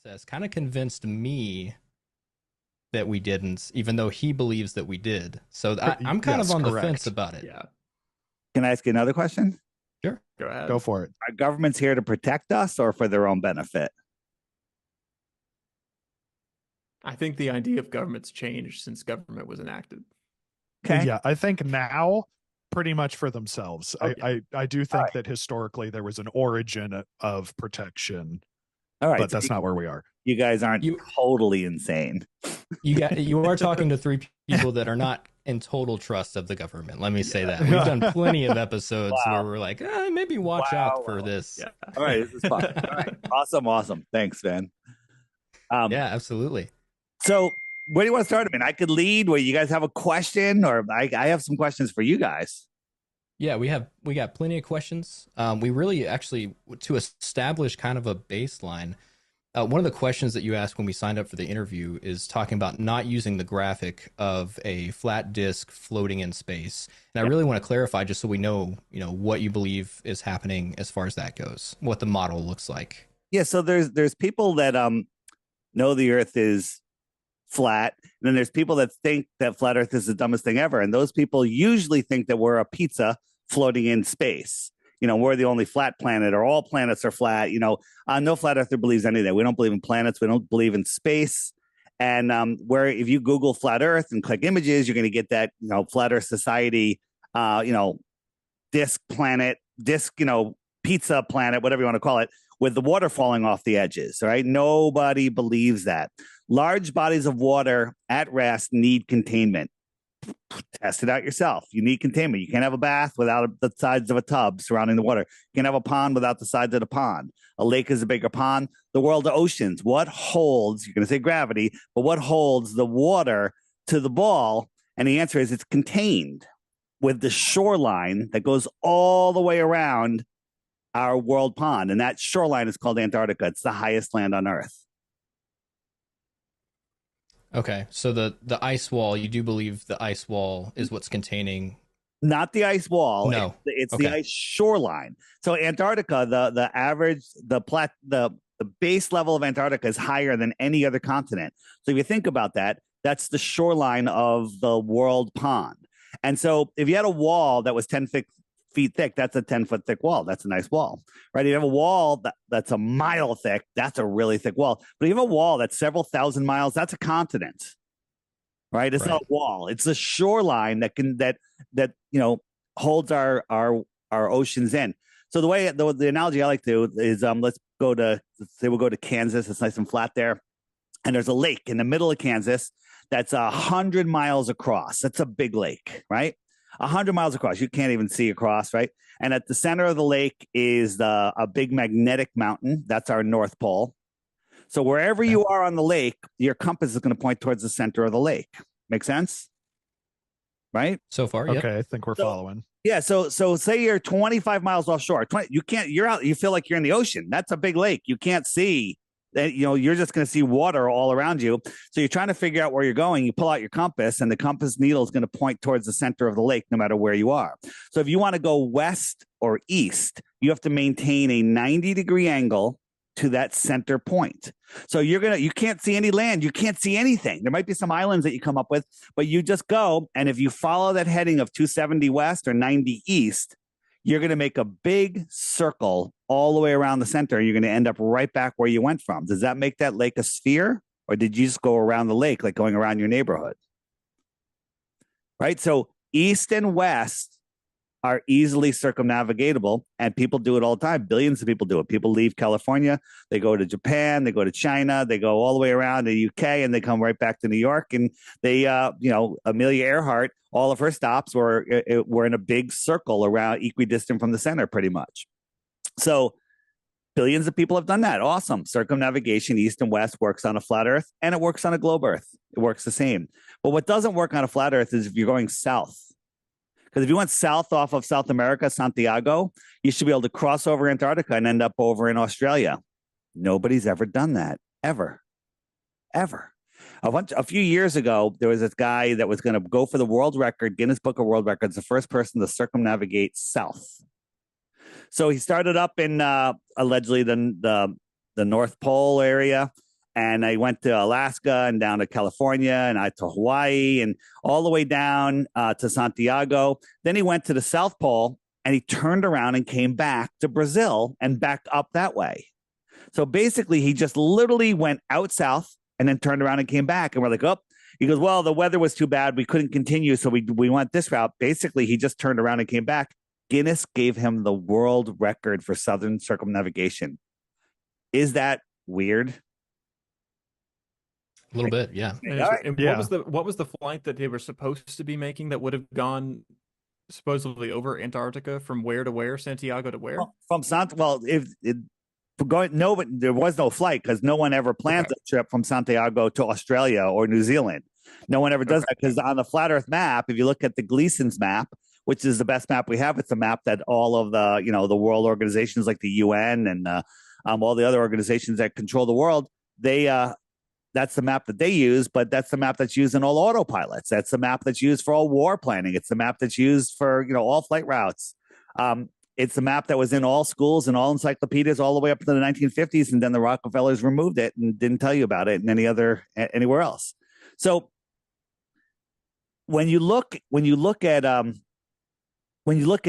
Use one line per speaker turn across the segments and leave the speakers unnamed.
process kind of convinced me that we didn't, even though he believes that we did. So I'm kind of
Yes,
on the fence
correct.
about it.
Yeah.
Can I ask you another question?
Sure.
Go ahead.
Go for it.
Are governments here to protect us or for their own benefit?
I think the idea of government's changed since government was enacted.
Okay.
Yeah, I think now pretty much for themselves.
Okay.
I do think that historically there was an origin of protection,
All right.
but
So
that's not where we are.
you guys aren't
You
totally insane.
you are talking to three people that are not in total trust of the government. Let me say that. We've done plenty of episodes where we're like, maybe watch out for this.
Yeah.
All right. This is fun. All right. Awesome. Thanks, man.
Yeah, absolutely.
So where do you want to start? I mean, I could lead where you guys have a question, or I have some questions for you guys.
Yeah, we got plenty of questions. We really actually to establish kind of a baseline. One of the questions that you asked when we signed up for the interview is talking about not using the graphic of a flat disk floating in space. And I really want to clarify, just so we know, what you believe is happening as far as that goes, what the model looks like.
Yeah. So there's people that know the Earth is flat, and then there's people that think that flat Earth is the dumbest thing ever, and those people usually think that we're a pizza floating in space. We're the only flat planet, or all planets are flat. No flat earther believes any of that. We don't believe in planets. We don't believe in space. And where if you Google flat Earth and click images, you're going to get that, flat Earth society, disk planet, pizza planet, whatever you want to call it, with the water falling off the edges. Right? Nobody believes that. Large bodies of water at rest need containment. Test it out yourself. You need containment. You can't have a bath without the sides of a tub surrounding the water. You can't have a pond without the sides of the pond. A lake is a bigger pond. The world of oceans. What holds, you're going to say gravity, but what holds the water to the ball? And the answer is it's contained with the shoreline that goes all the way around our world pond. And that shoreline is called Antarctica. It's the highest land on Earth.
Okay, so the ice wall, you do believe the ice wall is what's containing?
Not the ice wall.
No,
it's
okay.
the ice shoreline. So Antarctica, the average, the base level of Antarctica is higher than any other continent. So if you think about that, that's the shoreline of the world pond. And so if you had a wall that was 10 feet thick, that's a 10-foot thick wall. That's a nice wall, right? If you have a wall that's a mile thick, that's a really thick wall. But if you have a wall that's several thousand miles, that's a continent, right? It's not a wall. It's a shoreline that holds our oceans in. So the analogy I like to do is let's say we'll go to Kansas. It's nice and flat there, and there's a lake in the middle of Kansas that's 100 miles across. That's a big lake, right? 100 miles across. You can't even see across, right? And at the center of the lake is a big magnetic mountain. That's our North Pole. So wherever you are on the lake, your compass is going to point towards the center of the lake. Make sense? Right?
So far, yep.
Okay, I think we're following.
Yeah. So say you're 25 miles offshore. You're out. You feel like you're in the ocean. That's a big lake. You can't see. You're just going to see water all around you. So you're trying to figure out where you're going. You pull out your compass, and the compass needle is going to point towards the center of the lake, no matter where you are. So if you want to go west or east, you have to maintain a 90-degree angle to that center point. So you can't see any land. You can't see anything. There might be some islands that you come up with, but you just go. And if you follow that heading of 270 west or 90 east, you're going to make a big circle all the way around the center. You're going to end up right back where you went from. Does that make that lake a sphere? Or did you just go around the lake, like going around your neighborhood? Right? So east and west are easily circumnavigatable, and people do it all the time. Billions of people do it. People leave California, they go to Japan, they go to China, they go all the way around the UK, and they come right back to New York. And they, Amelia Earhart, all of her stops were in a big circle around, equidistant from the center, pretty much. So billions of people have done that. Awesome. Circumnavigation, east and west, works on a flat Earth, and it works on a globe Earth. It works the same. But what doesn't work on a flat Earth is if you're going south. Because if you went south off of South America, Santiago, you should be able to cross over Antarctica and end up over in Australia. Nobody's ever done that, ever. A few years ago, there was this guy that was going to go for the world record, Guinness Book of World Records, the first person to circumnavigate south. So he started up in allegedly the North Pole area, and I went to Alaska and down to California and to Hawaii and all the way down to Santiago. Then he went to the South Pole and he turned around and came back to Brazil and back up that way. So basically, he just literally went out south and then turned around and came back. And we're like, oh, he goes, well, the weather was too bad. We couldn't continue. So we went this route. Basically, he just turned around and came back. Guinness gave him the world record for southern circumnavigation. Is that weird?
A little bit, yeah.
And what was the flight that they were supposed to be making that would have gone supposedly over Antarctica from where to where, Santiago to where?
But there was no flight because no one ever plans a trip from Santiago to Australia or New Zealand. No one ever does that because on the flat Earth map, if you look at the Gleason's map, which is the best map we have, it's a map that all of the world organizations like the UN and all the other organizations that control the world, that's the map that they use, but that's the map that's used in all autopilots. That's the map that's used for all war planning. It's the map that's used for all flight routes. It's the map that was in all schools and all encyclopedias all the way up to the 1950s, and then the Rockefellers removed it and didn't tell you about it anywhere else. So when you look at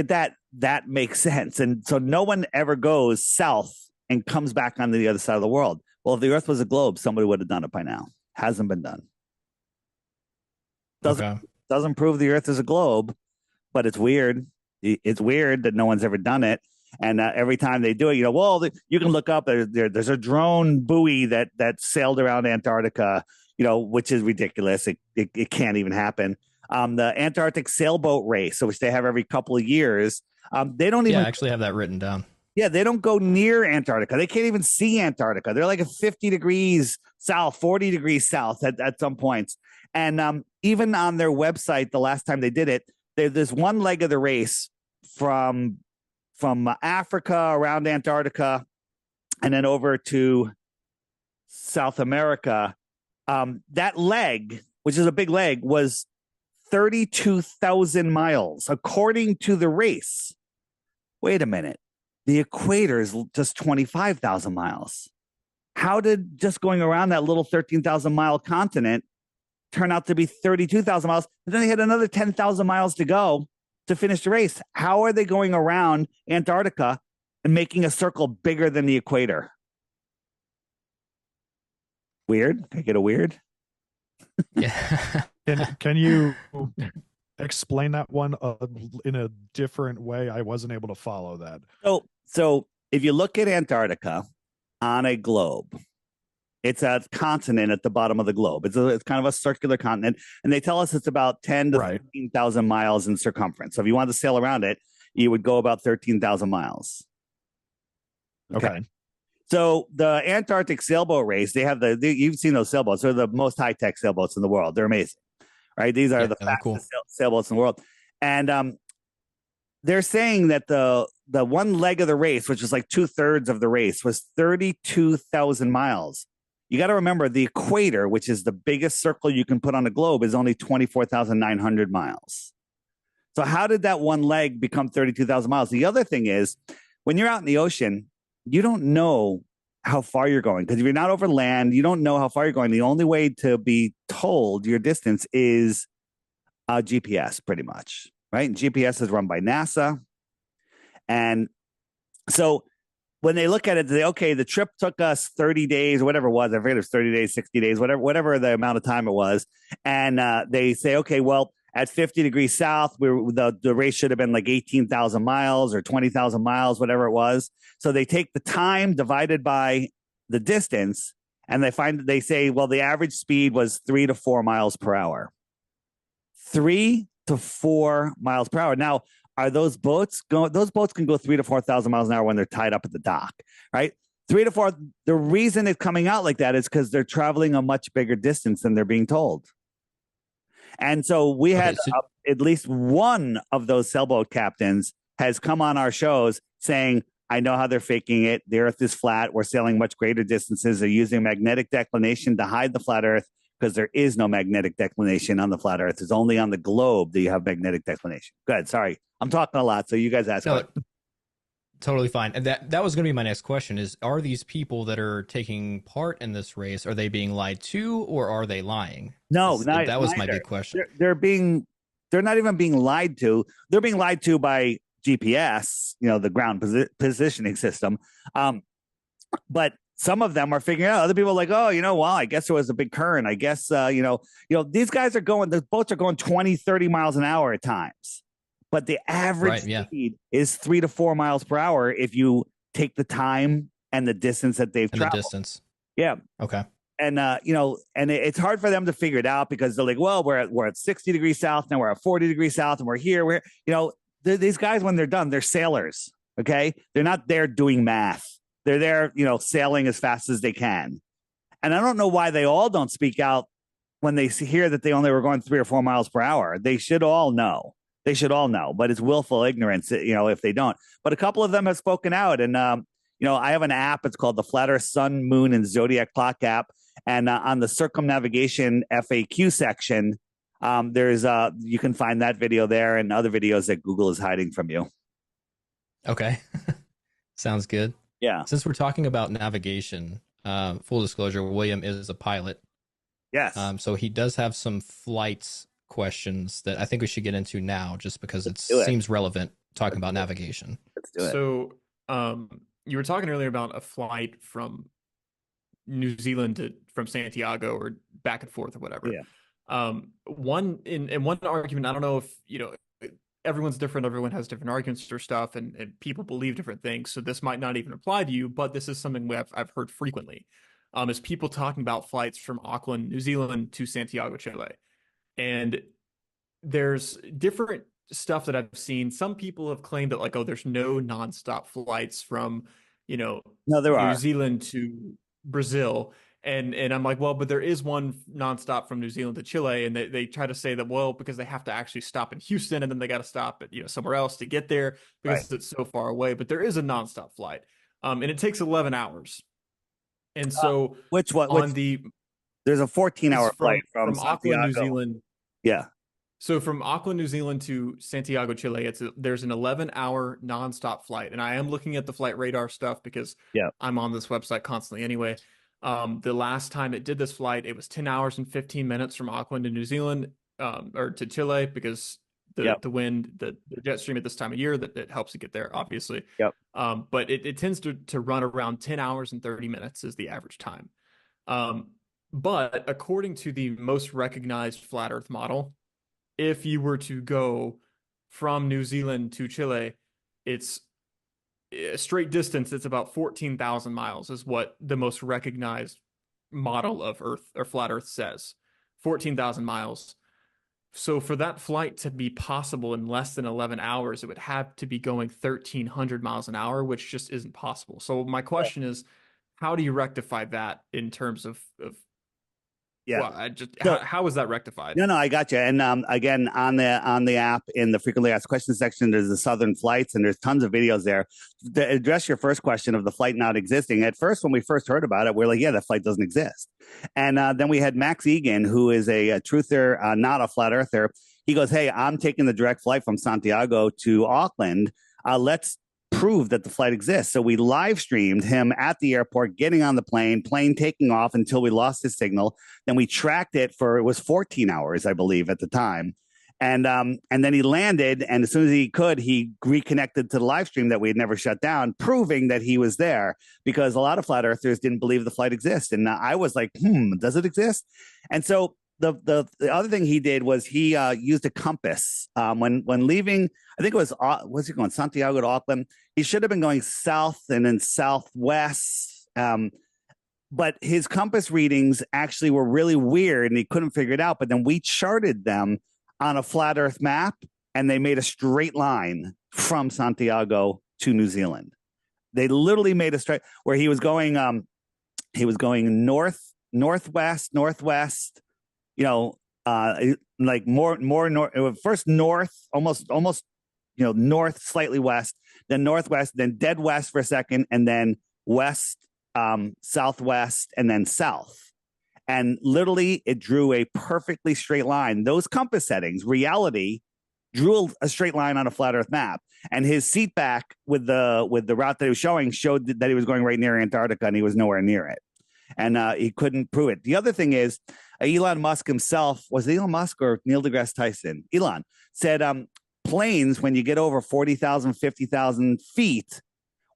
that, that makes sense. And so no one ever goes south and comes back onto the other side of the world. Well, if the Earth was a globe, somebody would have done it by now. Hasn't been done. Doesn't prove the Earth is a globe, but it's weird. It's weird that no one's ever done it. And every time they do it, you can look up. There's a drone buoy that sailed around Antarctica, which is ridiculous. It can't even happen. The Antarctic sailboat race, which they have every couple of years, they don't even
actually have that written down.
Yeah, they don't go near Antarctica. They can't even see Antarctica. They're like 50 degrees south, 40 degrees south at some points. And even on their website, the last time they did it, there's one leg of the race from Africa around Antarctica and then over to South America. That leg, which is a big leg, was 32,000 miles, according to the race. Wait a minute. The equator is just 25,000 miles. How did just going around that little 13,000 mile continent turn out to be 32,000 miles? And then they had another 10,000 miles to go to finish the race. How are they going around Antarctica and making a circle bigger than the equator? Weird. Can I get a weird?
Yeah.
Can you explain that one in a different way? I wasn't able to follow that.
So if you look at Antarctica on a globe, it's a continent at the bottom of the globe. It's kind of a circular continent, and they tell us it's about 10 to 13,000 miles in circumference. So if you wanted to sail around it, you would go about 13,000 miles.
Okay.
So the Antarctic sailboat race, you've seen those sailboats. They're the most high-tech sailboats in the world. They're amazing, right? These are the fastest sailboats in the world. And they're saying that the one leg of the race, which is like 2/3 of the race, was 32,000 miles. You got to remember the equator, which is the biggest circle you can put on a globe, is only 24,900 miles. So how did that one leg become 32,000 miles? The other thing is, when you're out in the ocean, you don't know how far you're going, because if you're not over land, you don't know how far you're going. The only way to be told your distance is GPS, pretty much, right? And GPS is run by NASA. And so when they look at it, they say, okay, the trip took us 30 days or whatever it was. I forget, it was 30 days, 60 days, whatever the amount of time it was. And they say, okay, well, at 50 degrees south, the race should have been like 18,000 miles or 20,000 miles, whatever it was. So they take the time divided by the distance, and they say, well, the average speed was 3 to 4 miles per hour. 3 to 4 miles per hour. Now, are those boats those boats can go 3 to 4,000 miles an hour when they're tied up at the dock, right? 3 to 4. The reason it's coming out like that is because they're traveling a much bigger distance than they're being told. And so we had at least one of those sailboat captains has come on our shows saying, I know how they're faking it. The Earth is flat. We're sailing much greater distances. They're using magnetic declination to hide the flat Earth, because there is no magnetic declination on the flat Earth. It's only on the globe that you have magnetic declination. Good. Sorry. I'm talking a lot, so you guys ask.
Totally fine. And that was going to be my next question is, are these people that are taking part in this race, are they being lied to or are they lying?
No,
That was my
neither.
big question.
They're not even being lied to. They're being lied to by GPS, the ground positioning system. But some of them are figuring out. Other people are like, oh, well, I guess there was a big current. I guess, these guys the boats are going 20, 30 miles an hour at times. But the average speed is 3 to 4 miles per hour if you take the time and the distance that they've traveled.
The distance.
Yeah.
Okay.
And it's hard for them to figure it out because they're like, well, we're at 60 degrees south, now we're at 40 degrees south, and we're here. These guys, when they're done, they're sailors. Okay, they're not there doing math. They're there, sailing as fast as they can. And I don't know why they all don't speak out when they hear that they only were going 3 or 4 miles per hour. They should all know. But it's willful ignorance, if they don't. But a couple of them have spoken out, and I have an app. It's called the Flat Earth Sun, Moon, and Zodiac Clock app. And on the circumnavigation FAQ section, you can find that video there and other videos that Google is hiding from you.
Okay. Sounds good.
Yeah.
Since we're talking about navigation, full disclosure, William is a pilot.
Yes.
So he does have some flights questions that I think we should get into now, just because it seems relevant talking about navigation.
Let's do it.
So, you were talking earlier about a flight from New Zealand from Santiago or back and forth or whatever.
Yeah.
One argument, I don't know if everyone's different. Everyone has different arguments for stuff, and people believe different things. So this might not even apply to you, but this is something I've heard frequently. Is people talking about flights from Auckland, New Zealand to Santiago, Chile. And there's different stuff that I've seen. Some people have claimed that there's no nonstop flights from,
no, there
New
are.
Zealand to Brazil. And I'm like, well, but there is one nonstop from New Zealand to Chile. And they try to say that, well, because they have to actually stop in Houston and then they got to stop at, somewhere else to get there because it's so far away. But there is a nonstop flight. And it takes 11 hours. And so
there's a 14-hour flight from
Auckland, New Zealand.
Yeah.
So from Auckland, New Zealand to Santiago, Chile, there's an 11-hour nonstop flight. And I am looking at the flight radar stuff because I'm on this website constantly anyway. The last time it did this flight, it was 10 hours and 15 minutes from Auckland to New Zealand, or to Chile, because the wind, the jet stream at this time of year, that helps it get there, obviously.
Yep.
But it tends to run around 10 hours and 30 minutes is the average time. But according to the most recognized flat Earth model, if you were to go from New Zealand to Chile, it's a straight distance. It's about 14,000 miles is what the most recognized model of Earth or flat Earth says. 14,000 miles. So for that flight to be possible in less than 11 hours, it would have to be going 1,300 miles an hour, which just isn't possible. So my question is, how do you rectify that in terms of how is that rectified?
No, I got you. And again, on the app in the frequently asked questions section, there's the Southern flights, and there's tons of videos there to address your first question of the flight not existing. At first, when we first heard about it, we're like, yeah, that flight doesn't exist. And then we had Max Egan, who is a truther, not a flat earther. He goes, hey, I'm taking the direct flight from Santiago to Auckland. Let's prove that the flight exists. So we live streamed him at the airport, getting on the plane taking off until we lost his signal. Then we tracked it it was 14 hours, I believe, at the time. And then he landed, and as soon as he could, he reconnected to the live stream that we had never shut down, proving that he was there, because a lot of flat earthers didn't believe the flight exists. And I was like, does it exist? And so the other thing he did was he used a compass when leaving. I think it was he going Santiago to Auckland? He should have been going south and then southwest. But his compass readings actually were really weird, and he couldn't figure it out. But then we charted them on a flat Earth map, and they made a straight line from Santiago to New Zealand. They literally made a straight where he was going. He was going northwest. Like more north. First north, almost north, slightly west, then northwest, then dead west for a second, and then west, southwest, and then south. And literally, it drew a perfectly straight line. Those compass settings, reality, drew a straight line on a flat Earth map, and his seat back with the route that he was showing showed that he was going right near Antarctica, and he was nowhere near it, and he couldn't prove it. The other thing is, Elon Musk himself, was it Elon Musk or Neil deGrasse Tyson? Elon said planes, when you get over 40,000, 50,000 feet,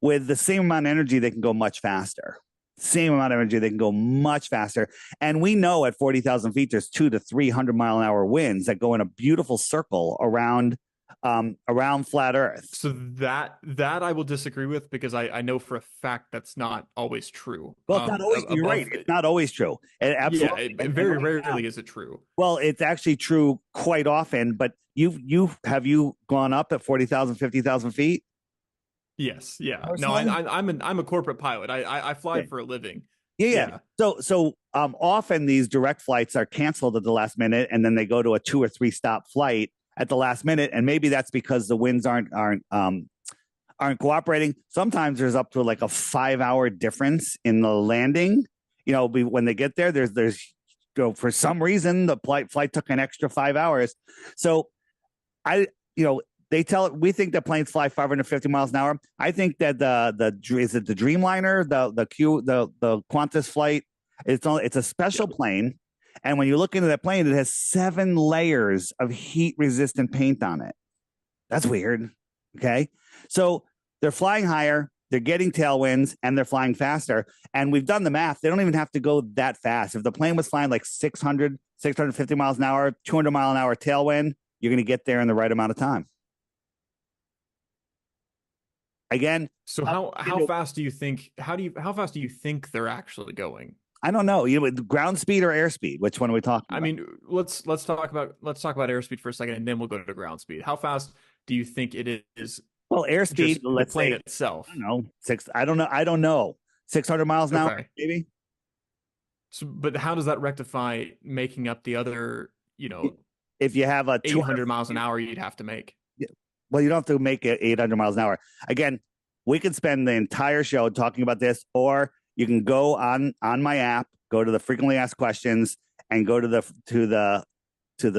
with the same amount of energy, they can go much faster. Same amount of energy, they can go much faster. And we know at 40,000 feet, there's 200 to 300 mile an hour winds that go in a beautiful circle around flat Earth.
So that I will disagree with, because I know for a fact that's not always true.
Well, it's not always, you're right. It's not always true. It absolutely.
Yeah, very rarely is it true.
Well, it's actually true quite often, but have you gone up at 40,000, 50,000 feet?
Yes. Yeah.
Personally?
No, I'm a corporate pilot. I fly for a living.
Yeah. So often these direct flights are canceled at the last minute, and then they go to a 2 or 3 stop flight at the last minute, and maybe that's because the winds aren't cooperating. Sometimes there's up to like a 5-hour difference in the landing. You know, when they get there, there's for some reason the flight took an extra 5 hours. So we think that planes fly 550 miles an hour. I think that is it the Dreamliner, the Qantas flight? It's a special plane, and when you look into that plane, it has 7 layers of heat resistant paint on it. That's weird. Okay, so they're flying higher, they're getting tailwinds, and they're flying faster. And we've done the math; they don't even have to go that fast. If the plane was flying like 600, 650 miles an hour, 200 mile an hour tailwind, you're going to get there in the right amount of time. Again,
so how fast do you think they're actually going?
I don't know. Ground speed or airspeed? Which one are we talking about?
I mean, let's talk about airspeed for a second, and then we'll go to ground speed. How fast do you think it is?
Well, airspeed, let's
plane
say
itself.
I don't know. 600 miles an hour, maybe.
So, but how does that rectify making up the other?
If you have a
800 miles an hour, you'd have to make.
Well, you don't have to make it 800 miles an hour. Again, we could spend the entire show talking about this, or you can go on my app, go to the frequently asked questions, and go to the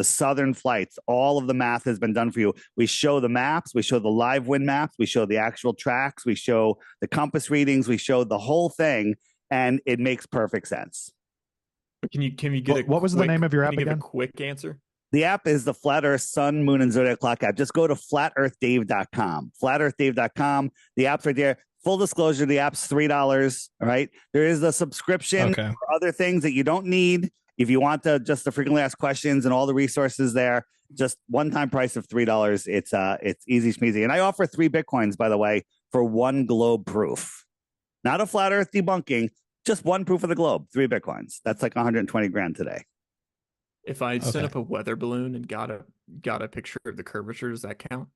southern flights. All of the math has been done for you. We show the maps, we show the live wind maps, we show the actual tracks, we show the compass readings, we show the whole thing, and it makes perfect sense.
Can you get
what was the name of your app again?
A quick answer.
The app is the Flat Earth Sun, Moon, and Zodiac Clock app. Just go to flatearthdave.com. Flatearthdave.com. The app's right there. Full disclosure, the app's $3. All right. There is a subscription for other things that you don't need. If you want just the frequently asked questions and all the resources there, just one-time price of $3. It's easy schmeezy. And I offer 3 Bitcoins, by the way, for 1 globe proof. Not a flat Earth debunking, just 1 proof of the globe, 3 Bitcoins. That's like 120 grand today.
If I set up a weather balloon and got a picture of the curvature, does that count?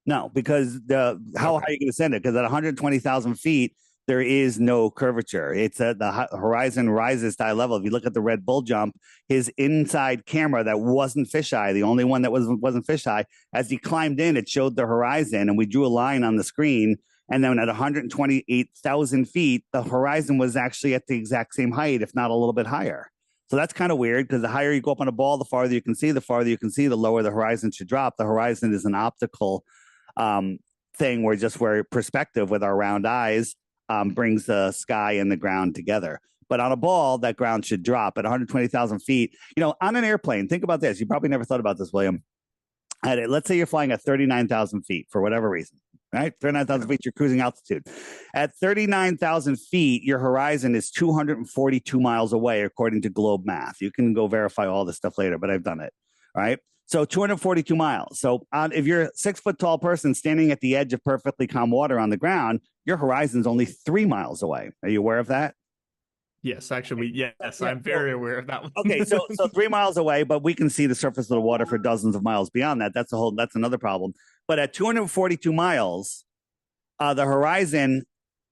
No, because how high are you going to send it? Because at 120,000 feet, there is no curvature. It's the horizon rises to eye level. If you look at the Red Bull jump, his inside camera that wasn't fisheye, the only one that wasn't fisheye, as he climbed in, it showed the horizon, and we drew a line on the screen. And then at 128,000 feet, the horizon was actually at the exact same height, if not a little bit higher. So that's kind of weird, because the higher you go up on a ball, the farther you can see. The farther you can see, the lower the horizon should drop. The horizon is an optical thing where perspective with our round eyes brings the sky and the ground together. But on a ball, that ground should drop at 120,000 feet. On an airplane, think about this. You probably never thought about this, William. Let's say you're flying at 39,000 feet for whatever reason. Right? 39,000 feet, your cruising altitude. At 39,000 feet, your horizon is 242 miles away, according to Globe Math. You can go verify all this stuff later, but I've done it. All right. So 242 miles. So if you're a 6 foot tall person standing at the edge of perfectly calm water on the ground, your horizon's only 3 miles away. Are you aware of that?
Yes, actually, yes, I'm very aware of that one.
Okay, so 3 miles away, but we can see the surface of the water for dozens of miles beyond that. That's another problem. But at 242 miles, the horizon,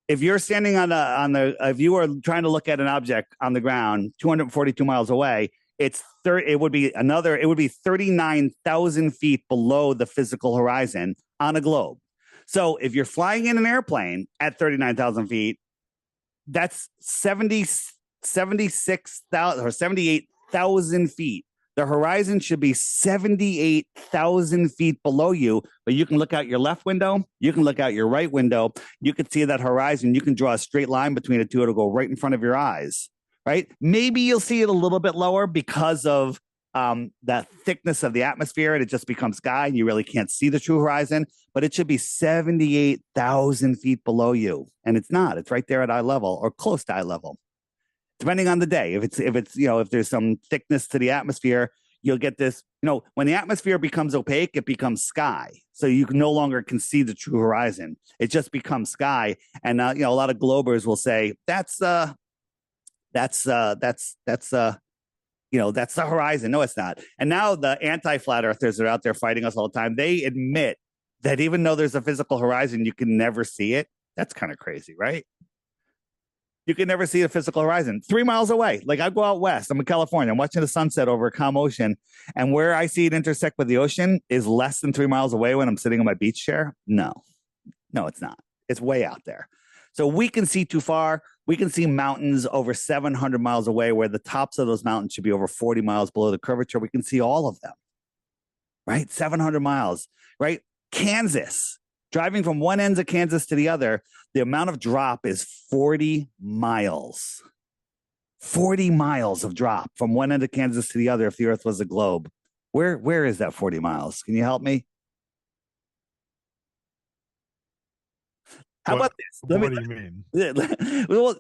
if you're standing if you are trying to look at an object on the ground 242 miles away, it would be 39,000 feet below the physical horizon on a globe. So if you're flying in an airplane at 39,000 feet, that's 76,000 or 78,000 feet The horizon should be 78,000 feet below you, but you can look out your left window, you can look out your right window, you can see that horizon, you can draw a straight line between the two, it'll go right in front of your eyes, right? Maybe you'll see it a little bit lower because of that thickness of the atmosphere, and it just becomes sky, and you really can't see the true horizon, but it should be 78,000 feet below you, and it's not. It's right there at eye level or close to eye level. Depending on the day, if there's some thickness to the atmosphere, you'll get this, when the atmosphere becomes opaque, it becomes sky. So you no longer can see the true horizon. It just becomes sky. And, a lot of globers will say, that's the horizon. No, it's not. And now the anti-flat earthers are out there fighting us all the time. They admit that even though there's a physical horizon, you can never see it. That's kind of crazy, right? You can never see a physical horizon 3 miles away. Like I go out west, I'm in California, I'm watching the sunset over a calm ocean. And where I see it intersect with the ocean is less than 3 miles away when I'm sitting in my beach chair. No, it's not. It's way out there. So we can see too far. We can see mountains over 700 miles away where the tops of those mountains should be over 40 miles below the curvature. We can see all of them, right? 700 miles, right? Kansas, driving from one end of Kansas to the other, the amount of drop is 40 miles. 40 miles of drop from one end of Kansas to the other if the earth was a globe. Where is that 40 miles? Can you help me? How about this?
What do you mean?
Well,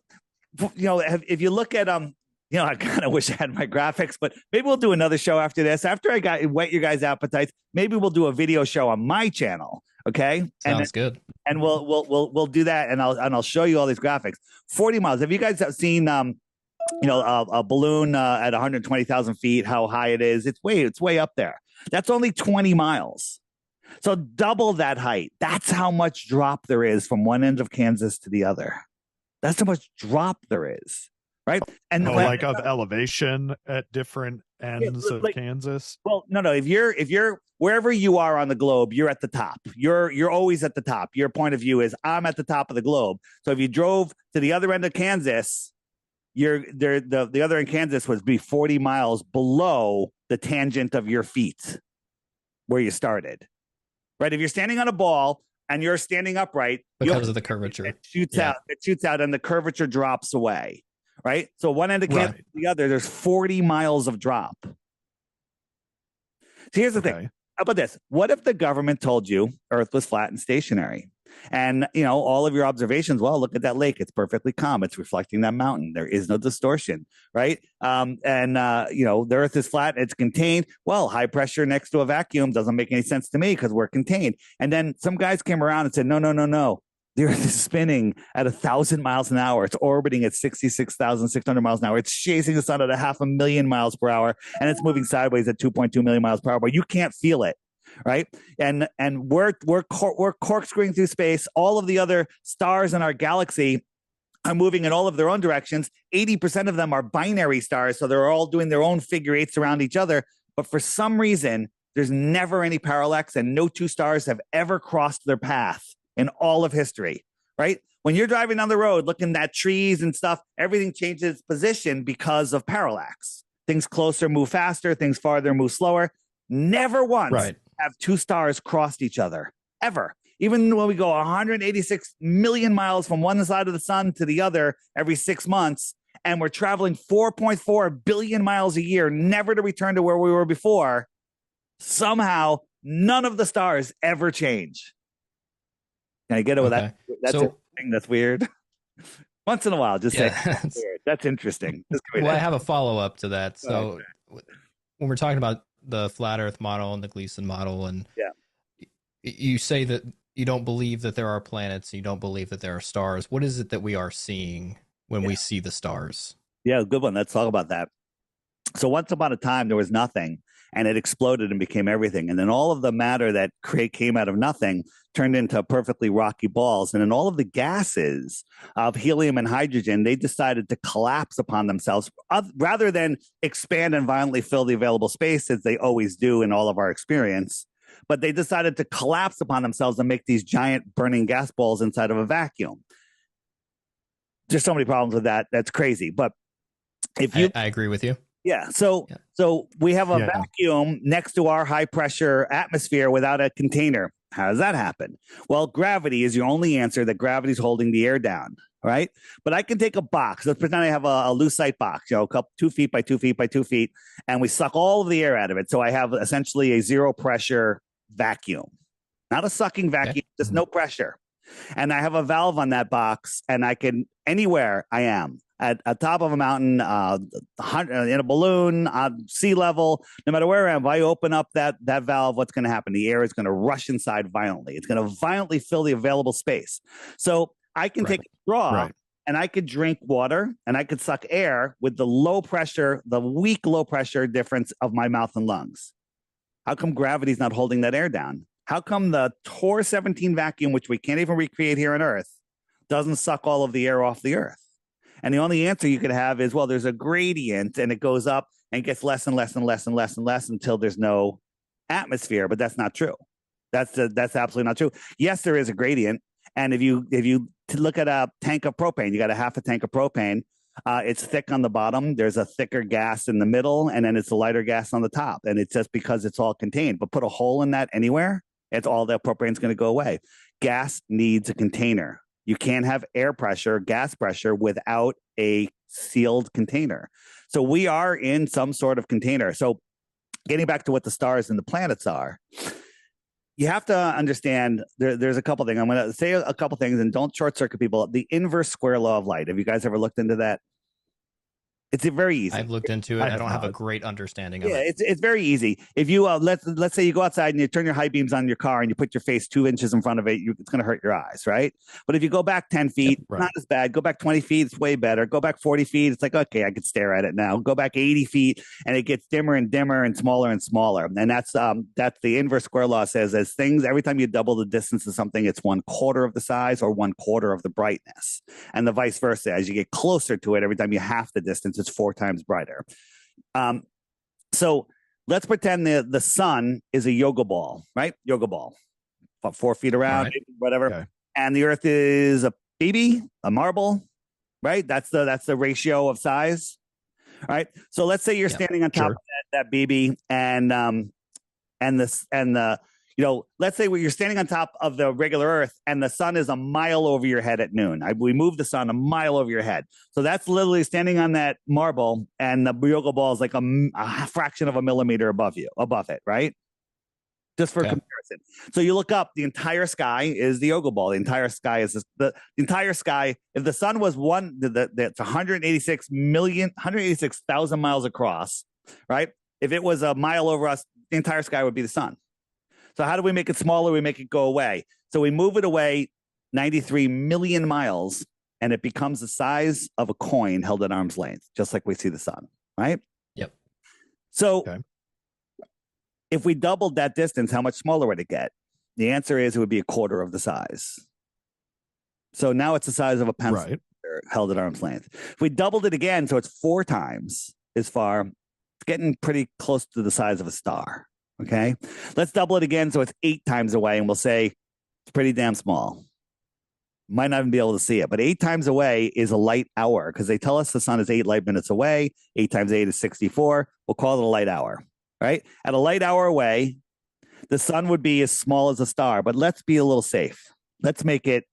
if you look at I kind of wish I had my graphics, but maybe we'll do another show after this. After I whet your guys' appetites, maybe we'll do a video show on my channel. Okay,
sounds good.
And we'll do that, and I'll show you all these graphics. 40 miles. Have you guys seen a balloon at 120,000 feet? How high it is? It's way up there. That's only 20 miles. So double that height. That's how much drop there is from one end of Kansas to the other. That's how much drop there is, right? And
like of elevation at different ends of Kansas.
Well, no. If you're wherever you are on the globe, you're at the top. You're always at the top. Your point of view is I'm at the top of the globe. So if you drove to the other end of Kansas, the other end of Kansas would be 40 miles below the tangent of your feet where you started. Right? If you're standing on a ball and you're standing upright
because of the curvature,
it shoots out and the curvature drops away. Right? So one end of Kansas to the other, there's 40 miles of drop. So here's the thing. How about this? What if the government told you Earth was flat and stationary? And, all of your observations, well, look at that lake. It's perfectly calm. It's reflecting that mountain. There is no distortion, right? The Earth is flat. It's contained. Well, high pressure next to a vacuum doesn't make any sense to me because we're contained. And then some guys came around and said, no. The Earth is spinning at 1,000 miles an hour. It's orbiting at 66,600 miles an hour. It's chasing the sun at 500,000 miles per hour, and it's moving sideways at 2.2 million miles per hour. But you can't feel it, right? And we're corkscrewing through space. All of the other stars in our galaxy are moving in all of their own directions. 80% of them are binary stars, so they're all doing their own figure eights around each other. But for some reason, there's never any parallax, and no two stars have ever crossed their path in all of history, right? When you're driving down the road looking at trees and stuff, everything changes position because of parallax. Things closer move faster, things farther move slower. Never once have two stars crossed each other, ever. Even when we go 186 million miles from one side of the sun to the other every 6 months, and we're traveling 4.4 billion miles a year, never to return to where we were before, somehow none of the stars ever change. Can I get it with that? That's a thing that's weird. Once in a while, just say that's weird. That's interesting.
Well, I have a follow-up to that. So when we're talking about the flat Earth model and the Gleason model, and you say that you don't believe that there are planets, you don't believe that there are stars. What is it that we are seeing when we see the stars?
Yeah, good one. Let's talk about that. So once upon a time, there was nothing, and it exploded and became everything. And then all of the matter that came out of nothing turned into perfectly rocky balls. And then all of the gases of helium and hydrogen, they decided to collapse upon themselves rather than expand and violently fill the available space as they always do in all of our experience. But they decided to collapse upon themselves and make these giant burning gas balls inside of a vacuum. There's so many problems with that. That's crazy. But if you,
I agree with you.
Yeah. So
Yeah.
so we have a
Yeah.
vacuum next to our high pressure atmosphere without a container. How does that happen? Well, gravity is your only answer, that gravity's holding the air down, right? But I can take a box. Let's pretend I have a lucite box, a couple 2 feet by 2 feet by 2 feet, and we suck all of the air out of it. So I have essentially a zero pressure vacuum, not a sucking vacuum, just no pressure. And I have a valve on that box, and I can, anywhere I am, at top of a mountain, in a balloon, sea level, no matter where I am, if I open up that valve, what's going to happen? The air is going to rush inside violently. It's going to violently fill the available space. So I can take a straw and I could drink water and I could suck air with the low pressure, the weak low pressure difference of my mouth and lungs. How come gravity's not holding that air down? How come the Tor 17 vacuum, which we can't even recreate here on Earth, doesn't suck all of the air off the Earth? And the only answer you could have is, well, there's a gradient and it goes up and gets less and less and less and less and less until there's no atmosphere. But that's not true. That's absolutely not true. Yes, there is a gradient. And if you look at a tank of propane, you got a half a tank of propane. It's thick on the bottom. There's a thicker gas in the middle, and then it's a lighter gas on the top. And it's just because it's all contained. But put a hole in that anywhere, it's all that propane's going to go away. Gas needs a container. You can't have air pressure, gas pressure without a sealed container. So we are in some sort of container. So getting back to what the stars and the planets are, you have to understand there's a couple things. I'm going to say a couple things, and don't short circuit people. The inverse square law of light. Have you guys ever looked into that? It's very easy.
I've looked into it. I don't have a great understanding of it.
It's very easy. If you let's say you go outside and you turn your high beams on your car and you put your face 2 inches in front of it, it's going to hurt your eyes, right? But if you go back 10 feet, not as bad. Go back 20 feet, it's way better. Go back 40 feet, it's like, okay, I could stare at it now. Go back 80 feet, and it gets dimmer and dimmer and smaller and smaller. And that's the inverse square law says, as things, every time you double the distance of something, it's 1/4 of the size or 1/4 of the brightness, and the vice versa. As you get closer to it, every time you half the distance, it's 4 times brighter. So let's pretend the sun is a yoga ball, right? Yoga ball, about 4 feet around, whatever. Okay. And the Earth is a BB, a marble, right? That's the ratio of size, right? So let's say you're standing on top of that BB, let's say you're standing on top of the regular Earth and the sun is a mile over your head at noon. We move the sun a mile over your head. So that's literally standing on that marble, and the yoga ball is like a fraction of a millimeter above it, right? Just for comparison. So you look up, the entire sky is the yoga ball. The entire sky is the entire sky. If the sun was that's 186,000 miles across, right? If it was a mile over us, the entire sky would be the sun. So how do we make it smaller? We make it go away. So we move it away 93 million miles, and it becomes the size of a coin held at arm's length, just like we see the sun, right?
Yep.
So if we doubled that distance, how much smaller would it get? The answer is it would be 1/4 of the size. So now it's the size of a pencil held at arm's length. If we doubled it again, so it's 4 times as far, it's getting pretty close to the size of a star. Okay, let's double it again, so it's 8 times away, and we'll say it's pretty damn small. Might not even be able to see it, but 8 times away is a light hour, because they tell us the sun is 8 light minutes away. 8 times 8 is 64. We'll call it a light hour, right? At a light hour away, the sun would be as small as a star, but let's be a little safe. Let's make it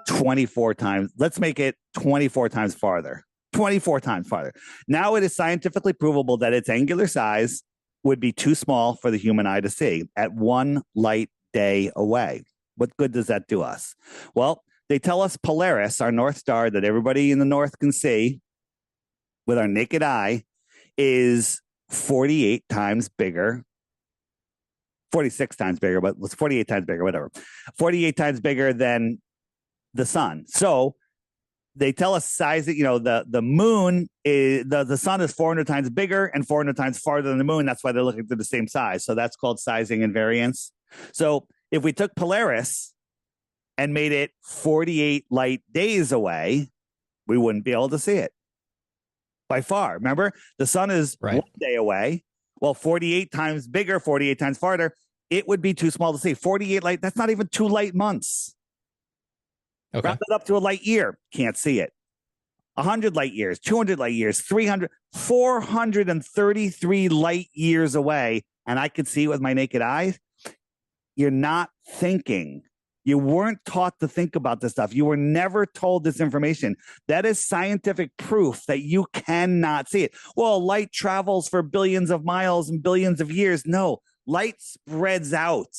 24 times. Let's make it 24 times farther. 24 times farther. Now it is scientifically provable that its angular size would be too small for the human eye to see at 1 light day away. What good does that do us? Well, they tell us Polaris, our North Star that everybody in the North can see with our naked eye, is 48 times bigger, 46 times bigger, but it's 48 times bigger, whatever. 48 times bigger than the sun. So they tell us size that, the moon is, the sun is 400 times bigger and 400 times farther than the moon. That's why they're looking for the same size. So that's called sizing invariance. So if we took Polaris and made it 48 light days away, we wouldn't be able to see it by far. Remember, the sun is 1 day away. Well, 48 times bigger, 48 times farther, it would be too small to see. 48 light, that's not even 2 light months. Okay. Wrap it up to a light year. Can't see it. 100 light years, 200 light years, 300, 433 light years away, and I could see it with my naked eyes. You're not thinking. You weren't taught to think about this stuff. You were never told this information. That is scientific proof that you cannot see it. Well, light travels for billions of miles and billions of years. No, light spreads out.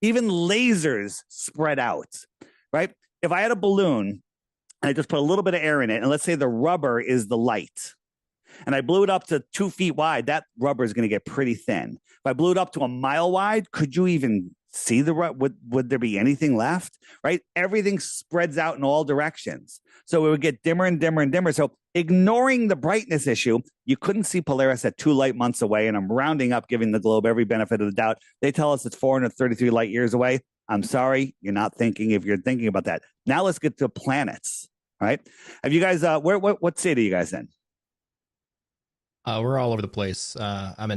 Even lasers spread out, right? If I had a balloon and I just put a little bit of air in it, and let's say the rubber is the light, and I blew it up to 2 feet wide, that rubber is going to get pretty thin. If I blew it up to a mile wide, could you even see the rubber? Would there be anything left, right? Everything spreads out in all directions. So it would get dimmer and dimmer and dimmer. So ignoring the brightness issue, you couldn't see Polaris at 2 light months away, and I'm rounding up, giving the globe every benefit of the doubt. They tell us it's 433 light years away. I'm sorry, you're not thinking if you're thinking about that. Now let's get to planets, right? Have you guys, what state are you guys in?
We're all over the place. I'm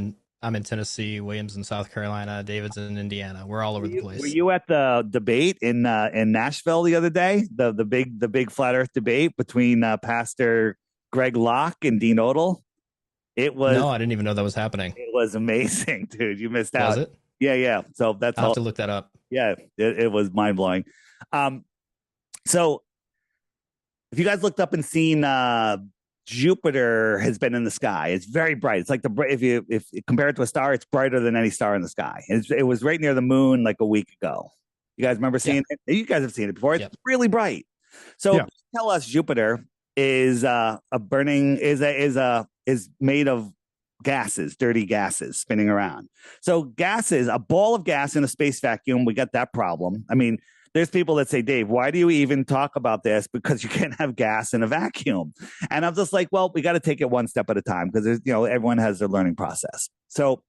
in Tennessee, Williams in South Carolina, David's in Indiana. We're all over the place.
Were you at the debate in Nashville the other day? The big flat Earth debate between Pastor Greg Locke and Dean Odell? It was
No, I didn't even know that was happening.
It was amazing, dude. You missed out.
Was it?
Yeah. So that's
I'll have to look that up.
Yeah, it was mind blowing. So if you guys looked up and seen Jupiter has been in the sky. It's very bright. It's like if you compare it to a star, it's brighter than any star in the sky. It was right near the moon like a week ago. You guys remember seeing it? You guys have seen it before. It's really bright. So tell us, Jupiter is is made of gases, dirty gases spinning around. So gases, a ball of gas in a space vacuum, we got that problem. I mean, there's people that say, Dave, why do you even talk about this? Because you can't have gas in a vacuum. And I'm just like, well, we got to take it one step at a time because everyone has their learning process. So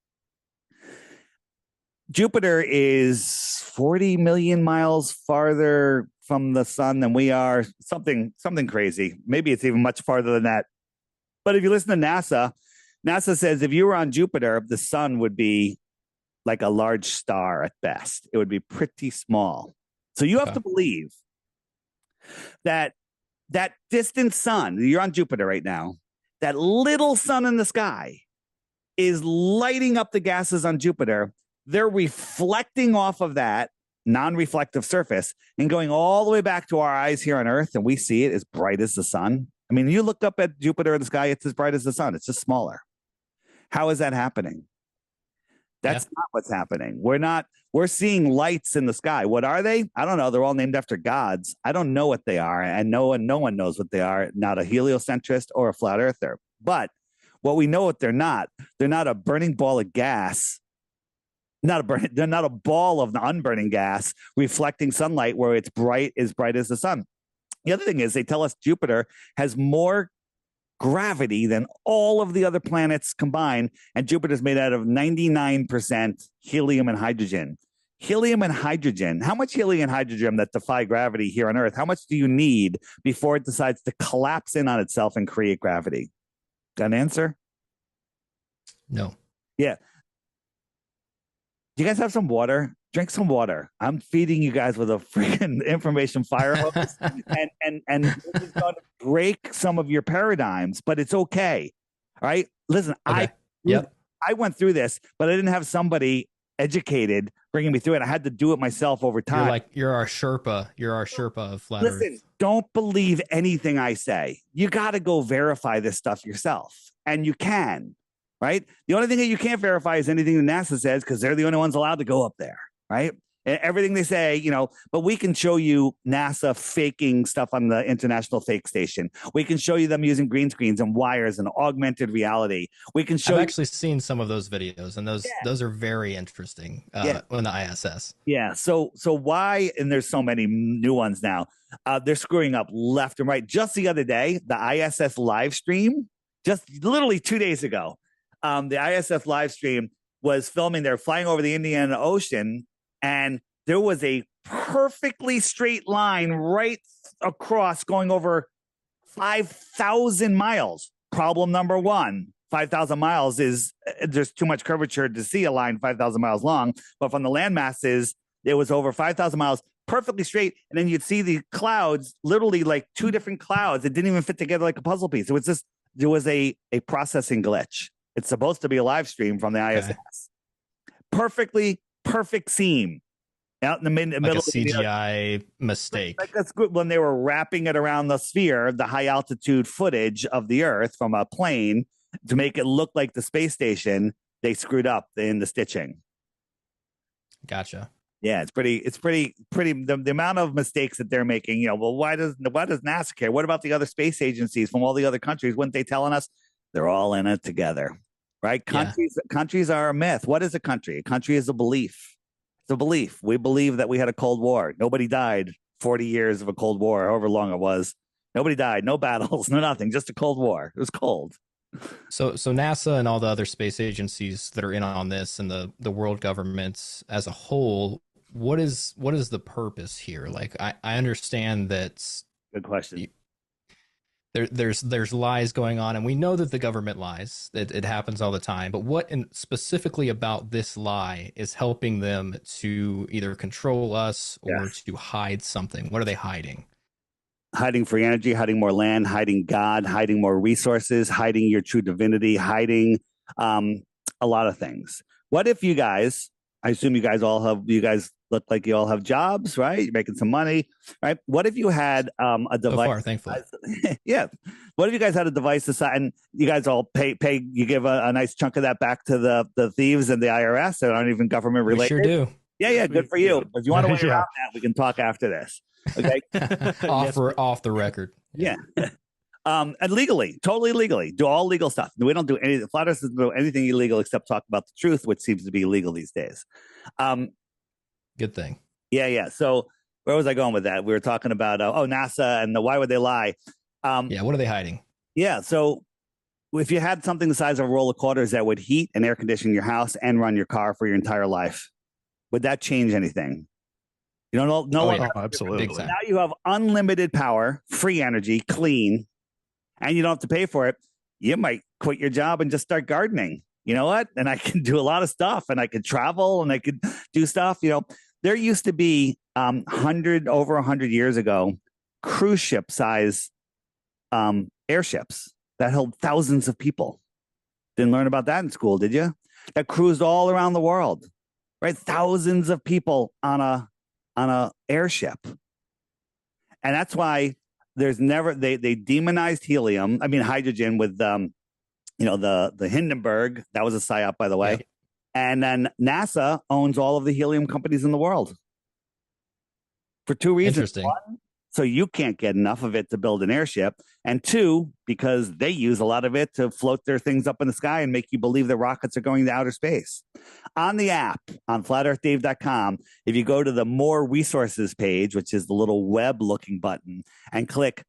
Jupiter is 40 million miles farther from the sun than we are. Something crazy. Maybe it's even much farther than that. But if you listen to NASA says if you were on Jupiter, the sun would be like a large star at best. It would be pretty small. So you have to believe that distant sun, you're on Jupiter right now, that little sun in the sky is lighting up the gases on Jupiter. They're reflecting off of that non-reflective surface and going all the way back to our eyes here on Earth, and we see it as bright as the sun. I mean, you look up at Jupiter in the sky, it's as bright as the sun. It's just smaller. How is that happening? That's not what's happening. We're seeing lights in the sky. What are they? I don't know. They're all named after gods. I don't know what they are. And no one knows what they are. Not a heliocentrist or a flat earther. But what we know what they're not a burning ball of gas. They're not a ball of unburning gas reflecting sunlight where it's as bright as the sun. The other thing is they tell us Jupiter has more gravity than all of the other planets combined, and Jupiter's made out of 99% helium and hydrogen. Helium and hydrogen. How much helium and hydrogen that defy gravity here on Earth? How much do you need before it decides to collapse in on itself and create gravity? Got an answer? No. Yeah. Do you guys have some water? Drink some water. I'm feeding you guys with a freaking information fire hose, and this is going to break some of your paradigms, but it's okay. All right. Listen, I went through this, but I didn't have somebody educated bringing me through it. I had to do it myself over time. You're our Sherpa. You're our Sherpa of flat Earth. Listen, don't believe anything I say. You got to go verify this stuff yourself, and you can. Right. The only thing that you can't verify is anything that NASA says because they're the only ones allowed to go up there. Right. Everything they say, but we can show you NASA faking stuff on the International Fake Station. We can show you them using green screens and wires and augmented reality. We can show. I've actually seen some of those videos, and those are very interesting on the ISS. Yeah. So why? And there's so many new ones now. They're screwing up left and right. Just the other day, the ISS live stream, just literally 2 days ago, the ISS live stream was filming. They're flying over the Indian Ocean. And there was a perfectly straight line right across going over 5,000 miles. Problem number one, 5,000 miles is there's too much curvature to see a line 5,000 miles long. But from the land masses, it was over 5,000 miles perfectly straight. And then you'd see the clouds, literally like two different clouds that didn't even fit together like a puzzle piece. It was just, there was a processing glitch. It's supposed to be a live stream from the ISS. Perfect seam out in the middle
like a
of the
CGI mistake.
Like that's good when they were wrapping it around the sphere, the high altitude footage of the Earth from a plane to make it look like the space station. They screwed up in the stitching.
Gotcha.
Yeah, it's pretty. The amount of mistakes that they're making. You know, well, why does NASA care? What about the other space agencies from all the other countries? Wouldn't they telling us they're all in it together? Right? Countries are a myth. What is a country? A country is a belief. It's a belief. We believe that we had a Cold War. Nobody died. 40 years of a Cold War, however long it was. Nobody died. No battles. No nothing. Just a Cold War. It was cold.
So NASA and all the other space agencies that are in on this, and the world governments as a whole, what is the purpose here? Like, I understand that.
Good question.
There's lies going on, and we know that the government lies. It happens all the time. But what specifically about this lie is helping them to either control us or to hide something? What are they hiding?
Hiding free energy, hiding more land, hiding God, hiding more resources, hiding your true divinity, hiding a lot of things. What if you guys, I assume you guys look like you all have jobs, right? You're making some money, right? What if you had a device?
So far, thankfully.
Yeah. What if you guys had a device aside and you guys all pay, you give a nice chunk of that back to the thieves and the IRS that aren't even government related?
We sure do.
Yeah, good for you. If you want to wait around that, we can talk after this. Okay.
off the record.
Yeah. And legally, totally legally, do all legal stuff. We don't do anything. Flat Earth doesn't do anything illegal except talk about the truth, which seems to be illegal these days.
Good thing.
Yeah. So where was I going with that? We were talking about NASA and why would they lie?
What are they hiding?
Yeah. So if you had something the size of a roll of quarters that would heat and air condition your house and run your car for your entire life, would that change anything? You don't know.
Oh, absolutely.
Now you have unlimited power, free energy, clean, and you don't have to pay for it. You might quit your job and just start gardening. You know what? And I can do a lot of stuff, and I could travel, and I could do stuff. You know, there used to be over 100 years ago, cruise ship size airships that held thousands of people. Didn't learn about that in school, did you? That cruised all around the world, right? Thousands of people on a airship. And that's why there's never, they demonized hydrogen with the Hindenburg. That was a psyop, by the way. Yeah. And then NASA owns all of the helium companies in the world for two reasons.
Interesting.
One, so you can't get enough of it to build an airship. And two, because they use a lot of it to float their things up in the sky and make you believe that rockets are going to outer space. On the app, on flatearthdave.com, if you go to the More Resources page, which is the little web-looking button, and click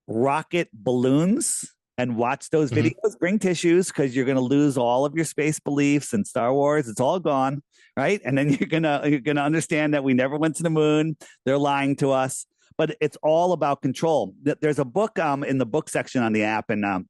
Rocket Balloons and watch those videos, bring tissues, because you're going to lose all of your space beliefs and Star Wars. It's all gone, right? And then you're gonna understand that we never went to the moon. They're lying to us. But it's all about control. There's a book in the book section on the app, and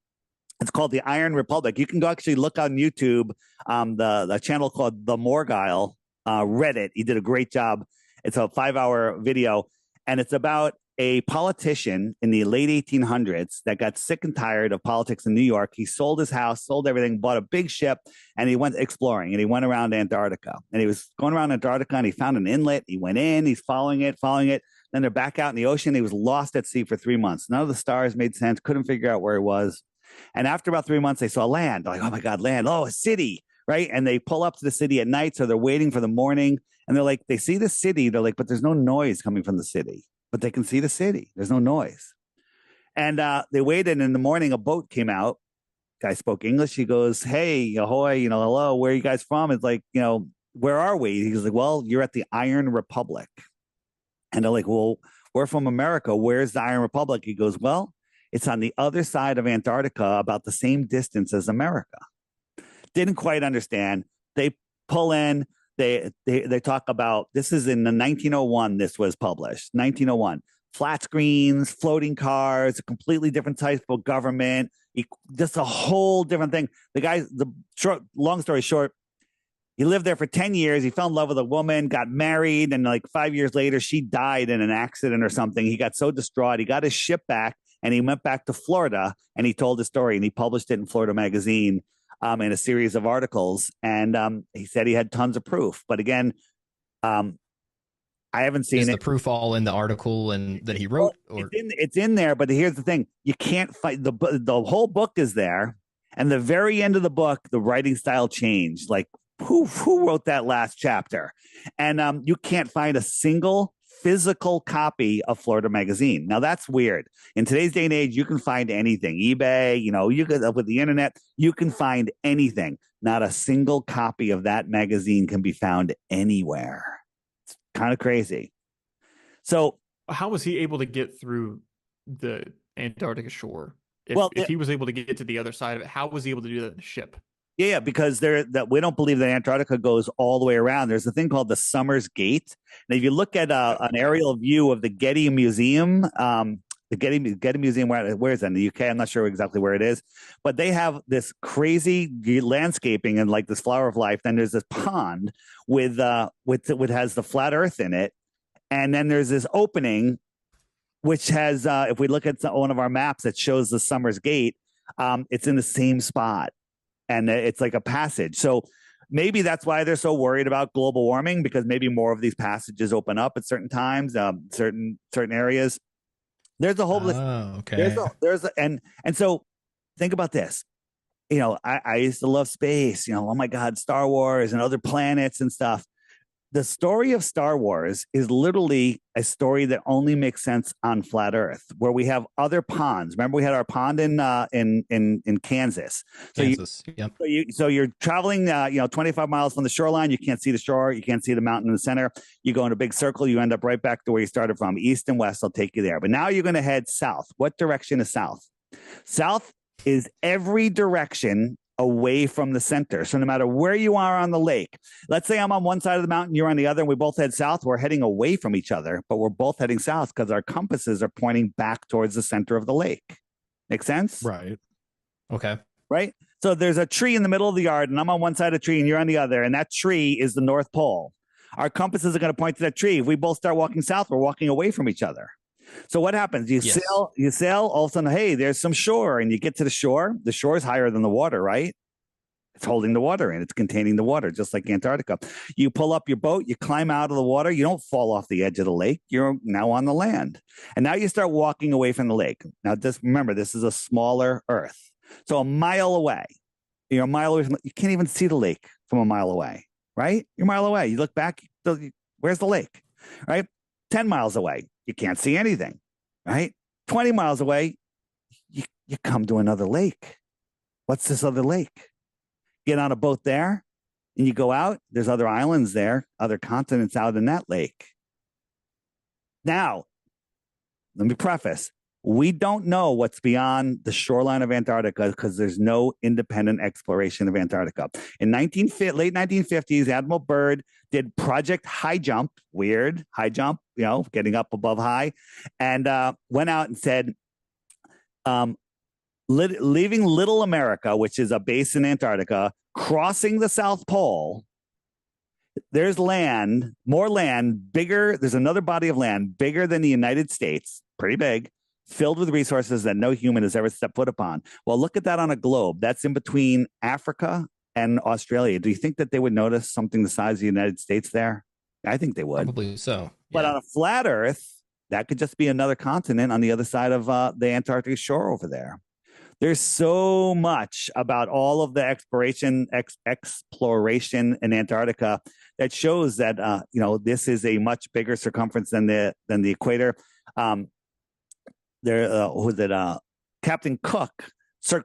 it's called The Iron Republic. You can go actually look on YouTube, the channel called The Morgile, read it. He did a great job. It's a 5-hour video, and it's about a politician in the late 1800s that got sick and tired of politics in New York. He sold his house, sold everything, bought a big ship, and he went exploring, and he went around Antarctica. And he was going around Antarctica, and he found an inlet. He went in, he's following it. Then they're back out in the ocean. He was lost at sea for 3 months. None of the stars made sense. Couldn't figure out where he was. And after about 3 months, they saw land. They're like, oh my God, land. Oh, a city, right? And they pull up to the city at night. So they're waiting for the morning. And they're like, they see the city. They're like, but there's no noise coming from the city. But they can see the city. There's no noise. And they waited. And in the morning, a boat came out. Guy spoke English. He goes, hey, ahoy, hello, where are you guys from? It's like, where are we? He's like, well, you're at the Iron Republic. And they're like, well, we're from America. Where's the Iron Republic? He goes, well, it's on the other side of Antarctica, about the same distance as America. Didn't quite understand. They pull in. They talk about, this is in the 1901. This was published, 1901. Flat screens, floating cars, a completely different type of government, just a whole different thing. Long story short, He lived there for 10 years. He fell in love with a woman, got married, and like 5 years later, she died in an accident or something. He got so distraught. He got his ship back and he went back to Florida and he told the story and he published it in Florida Magazine in a series of articles. And he said he had tons of proof. But again, I haven't seen
Is
it.
the proof all in the article and that he wrote? Or
It's in there, but here's the thing: you can't find the whole book is there, and the very end of the book, the writing style changed. Like who wrote that last chapter? And you can't find a single physical copy of Florida Magazine. Now that's weird. In today's day and age, you can find anything. eBay, you could with the internet, you can find anything. Not a single copy of that magazine can be found anywhere. It's kind of crazy. So
how was he able to get through the Antarctica shore? If he was able to get to the other side of it, how was he able to do that in a ship?
Yeah, because we don't believe that Antarctica goes all the way around. There's a thing called the Summers Gate. And if you look at an aerial view of the Getty Museum, the Getty Museum, where is that in the UK? I'm not sure exactly where it is, but they have this crazy landscaping and like this flower of life. Then there's this pond with has the flat Earth in it, and then there's this opening, which has if we look at one of our maps that shows the Summers Gate, it's in the same spot. And it's like a passage. So maybe that's why they're so worried about global warming, because maybe more of these passages open up at certain times, certain areas. There's a whole list.
Okay.
And so think about this. I used to love space, oh my God, Star Wars and other planets and stuff. The story of Star Wars is literally a story that only makes sense on flat Earth, where we have other ponds. Remember, we had our pond in Kansas.
Yep.
So you're traveling, 25 miles from the shoreline. You can't see the shore. You can't see the mountain in the center. You go in a big circle. You end up right back to where you started from. East and west will take you there. But now you're going to head south. What direction is south? South is every direction away from the center. So no matter where you are on the lake, let's say I'm on one side of the mountain, you're on the other, and we both head south, we're heading away from each other, but we're both heading south because our compasses are pointing back towards the center of the lake. Make sense?
Right.
Okay.
Right? So there's a tree in the middle of the yard, and I'm on one side of the tree and you're on the other, and that tree is the North Pole. Our compasses are going to point to that tree. If we both start walking south, we're walking away from each other. So what happens? You sail, all of a sudden, hey, there's some shore, and you get to the shore. The shore is higher than the water, right? It's holding the water in. It's containing the water, just like Antarctica. You pull up your boat, you climb out of the water. You don't fall off the edge of the lake. You're now on the land. And now you start walking away from the lake. Now, just remember, this is a smaller Earth. So a mile away, you're a mile away. You can't even see the lake from a mile away, right? You're a mile away. You look back, where's the lake, right? 10 miles away, you can't see anything, right? 20 miles away, you come to another lake. What's this other lake? Get on a boat there and you go out. There's other islands there, other continents out in that lake. Now, let me preface. We don't know what's beyond the shoreline of Antarctica because there's no independent exploration of Antarctica. In late 1950s, Admiral Byrd did Project High Jump, weird, high jump, getting up above high, and went out and said, leaving Little America, which is a base in Antarctica, crossing the South Pole, there's land, more land, bigger. There's another body of land bigger than the United States, pretty big, filled with resources that no human has ever stepped foot upon. Well, look at that on a globe. That's in between Africa and Australia. Do you think that they would notice something the size of the United States there? I think they would.
Probably so. Yeah.
But on a flat Earth, that could just be another continent on the other side of the Antarctic shore over there. There's so much about all of the exploration in Antarctica that shows that this is a much bigger circumference than the equator. Captain Cook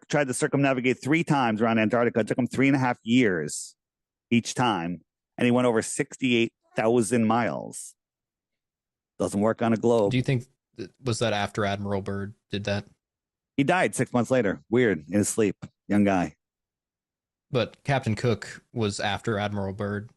tried to circumnavigate 3 times around Antarctica. It took him 3.5 years each time, and he went over 68,000 miles. Doesn't work on a globe.
Do you think was that after Admiral Byrd did that?
He died 6 months later. Weird, in his sleep. Young guy.
But Captain Cook was after Admiral Byrd.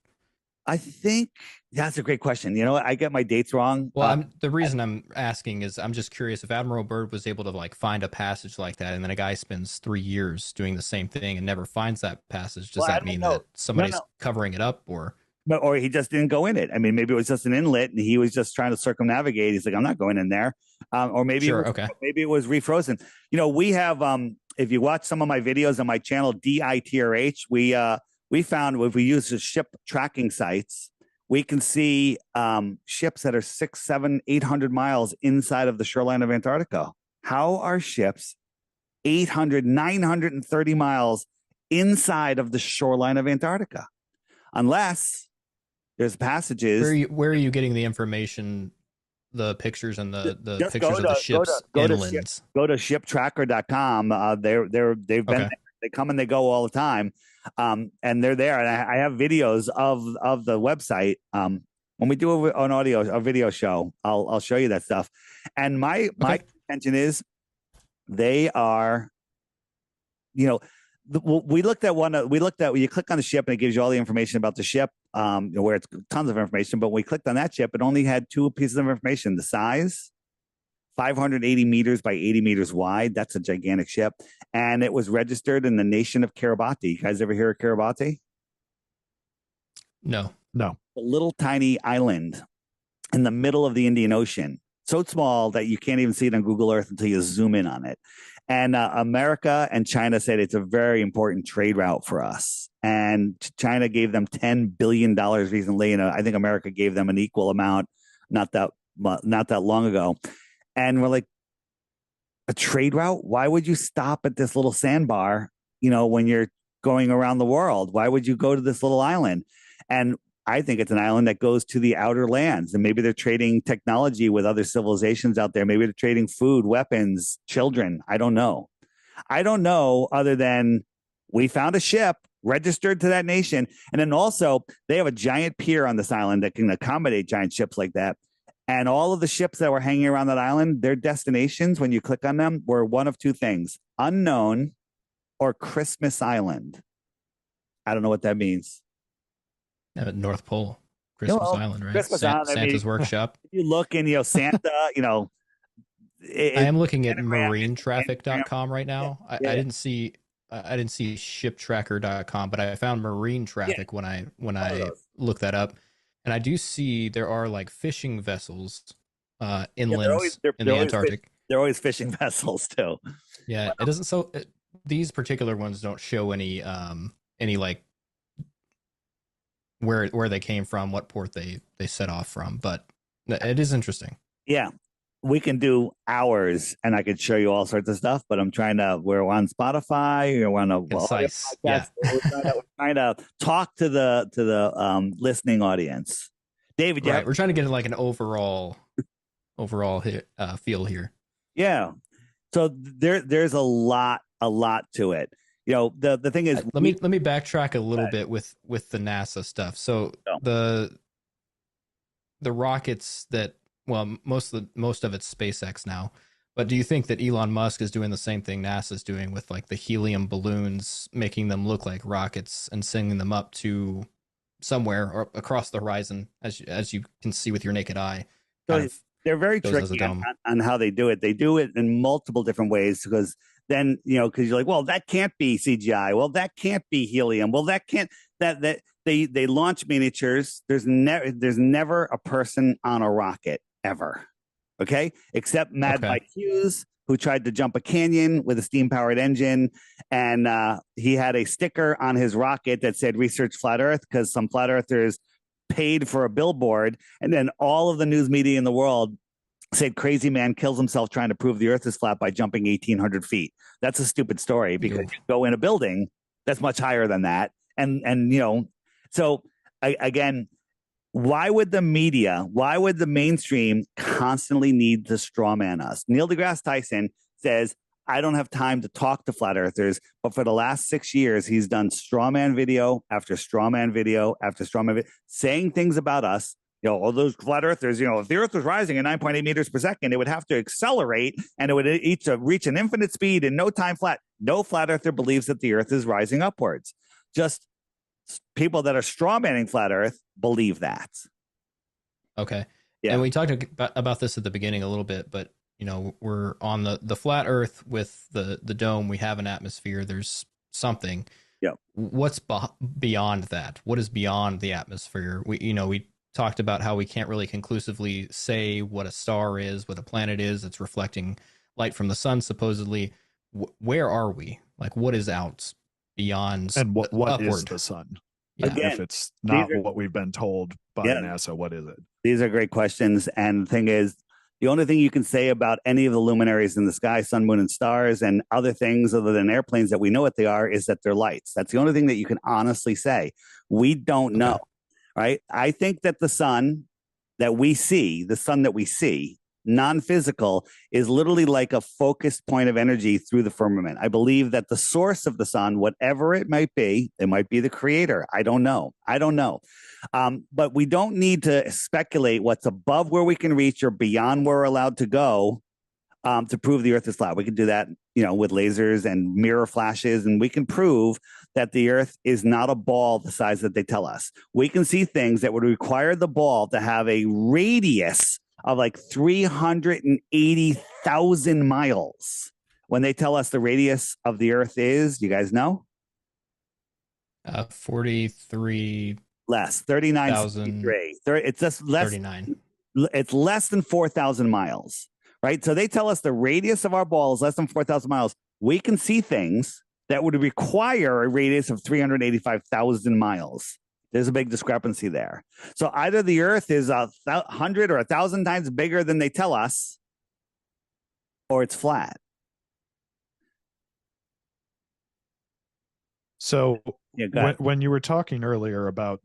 I think that's a great question. You know what? I get my dates wrong.
Well, the reason I'm asking is I'm just curious if Admiral Byrd was able to like find a passage like that, and then a guy spends 3 years doing the same thing and never finds that passage. Does
Well, I
that
don't
mean
know.
that somebody's
No.
covering it up, or
Or he just didn't go in it. I mean, maybe it was just an inlet, and he was just trying to circumnavigate. He's like, I'm not going in there. Or maybe
sure, okay,
maybe it was refrozen. You know, we have if you watch some of my videos on my channel, DITRH, we found if we use the ship tracking sites, we can see ships that are 600, 700, 800 miles inside of the shoreline of Antarctica. How are ships 800, 930 miles inside of the shoreline of Antarctica? Unless there's passages.
where are you getting the information, the pictures and the
Just
pictures of the ships inlands?
Go to shiptracker.com. They've been
Okay.
there. They come and they go all the time. And they're there. And I have videos of the website. When we do a video show, I'll show you that stuff. And my contention is they are, you know, we looked at you click on the ship and it gives you all the information about the ship, where it's tons of information. But when we clicked on that ship, it only had 2 pieces of information: the size, 580 meters by 80 meters wide. That's a gigantic ship, and it was registered in the nation of Kiribati. You guys ever hear of Kiribati?
No.
No.
A little tiny island in the middle of the Indian Ocean, so small that you can't even see it on Google Earth until you zoom in on it. And America and China said it's a very important trade route for us. And China gave them $10 billion recently. And I think America gave them an equal amount not that long ago. And we're like, a trade route? Why would you stop at this little sandbar, when you're going around the world? Why would you go to this little island? And I think it's an island that goes to the outer lands, and maybe they're trading technology with other civilizations out there. Maybe they're trading food, weapons, children. I don't know. Other than we found a ship registered to that nation. And then also they have a giant pier on this island that can accommodate giant ships like that. And all of the ships that were hanging around that island, their destinations, when you click on them, were one of 2 things: unknown or Christmas Island. I don't know what that means.
North Pole, Christmas Island, right?
Christmas Island,
Santa's workshop.
You look and Santa,
I am looking at marinetraffic.com right now. I didn't see shiptracker.com, but I found marine traffic when I looked that up, and I do see there are like fishing vessels inland in the Antarctic.
They're always fishing vessels too.
Yeah, it doesn't. These particular ones don't show any like where they came from, what port they set off from, but it is interesting.
Yeah, we can do hours, and I could show you all sorts of stuff. But we're on Spotify. We're on a
concise. Yeah,
we're trying to talk to the listening audience. David,
we're trying to get like an overall feel here.
Yeah, so there's a lot to it. The thing is,
let me backtrack a little bit with the NASA stuff. So the rockets that, well, most of it's SpaceX now, but do you think that Elon Musk is doing the same thing NASA's doing with like the helium balloons, making them look like rockets and sending them up to somewhere or across the horizon, as you can see with your naked eye?
They're very tricky on how they do it. They do it in multiple different ways, because then, because you're like, well, that can't be CGI. Well, that can't be helium. Well, that can't, that they launch miniatures. There's never a person on a rocket ever. Okay. Except Mad Mike Hughes, who tried to jump a canyon with a steam powered engine. And he had a sticker on his rocket that said research flat Earth, because some flat earthers paid for a billboard, and then all of the news media in the world said crazy man kills himself trying to prove the Earth is flat by jumping 1,800 feet. That's a stupid story, because you go in a building that's much higher than that, and so again, why would the mainstream constantly need to straw man us? Neil deGrasse Tyson says, I don't have time to talk to flat earthers, but for the last 6 years, he's done straw man video after straw man video after straw man video, saying things about us. All those flat earthers, if the Earth was rising at 9.8 meters per second, it would have to accelerate, and it would reach an infinite speed in no time flat. No flat earther believes that the Earth is rising upwards. Just people that are strawmanning flat Earth believe that.
Okay.
Yeah.
And we talked about this at the beginning a little bit, but we're on the flat Earth with the dome. We have an atmosphere. There's something.
Yeah.
What's beyond that? What is beyond the atmosphere? We talked about how we can't really conclusively say what a star is, what a planet is. It's reflecting light from the sun, supposedly. Where are we? Like, what is out beyond?
And what
upward?
is the sun?
Yeah.
Again,
if it's not what we've been told by NASA, what is it?
These are great questions. And the thing is, the only thing you can say about any of the luminaries in the sky, sun, moon, and stars, and other things other than airplanes that we know what they are, is that they're lights. That's the only thing that you can honestly say. We don't know, right? I think that the sun that we see, non-physical, is literally like a focused point of energy through the firmament. I believe that the source of the sun, whatever it might be the creator. I don't know. But we don't need to speculate what's above where we can reach or beyond where we're allowed to go to prove the Earth is flat. We can do that, with lasers and mirror flashes, and we can prove that the Earth is not a ball the size that they tell us. We can see things that would require the ball to have a radius of like 380,000 miles. When they tell us the radius of the Earth is, you guys know?
43
less, 39,063. It's just less.
39.
It's less than 4,000 miles, right? So they tell us the radius of our ball is less than 4,000 miles. We can see things that would require a radius of 385,000 miles. There's a big discrepancy there. So either the Earth is 100 or 1,000 times bigger than they tell us, or it's flat.
So when you were talking earlier about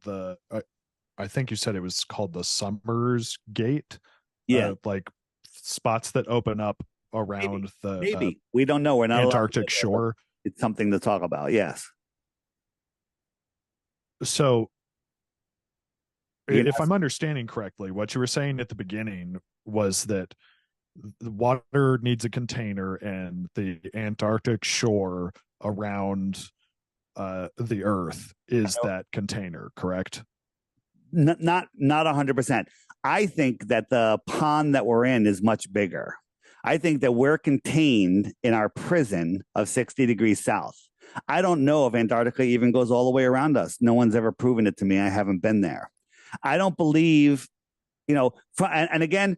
I think you said it was called the Summers Gate.
Yeah.
Like spots that open up around
maybe we don't know. We're not
Antarctic shore.
It's something to talk about. Yes.
So if I'm understanding correctly, what you were saying at the beginning was that the water needs a container, and the Antarctic shore around the Earth is that container, correct?
Not 100%. I think that the pond that we're in is much bigger. I think that we're contained in our prison of 60 degrees south. I don't know if Antarctica even goes all the way around us. No one's ever proven it to me. I haven't been there. I don't believe, and again,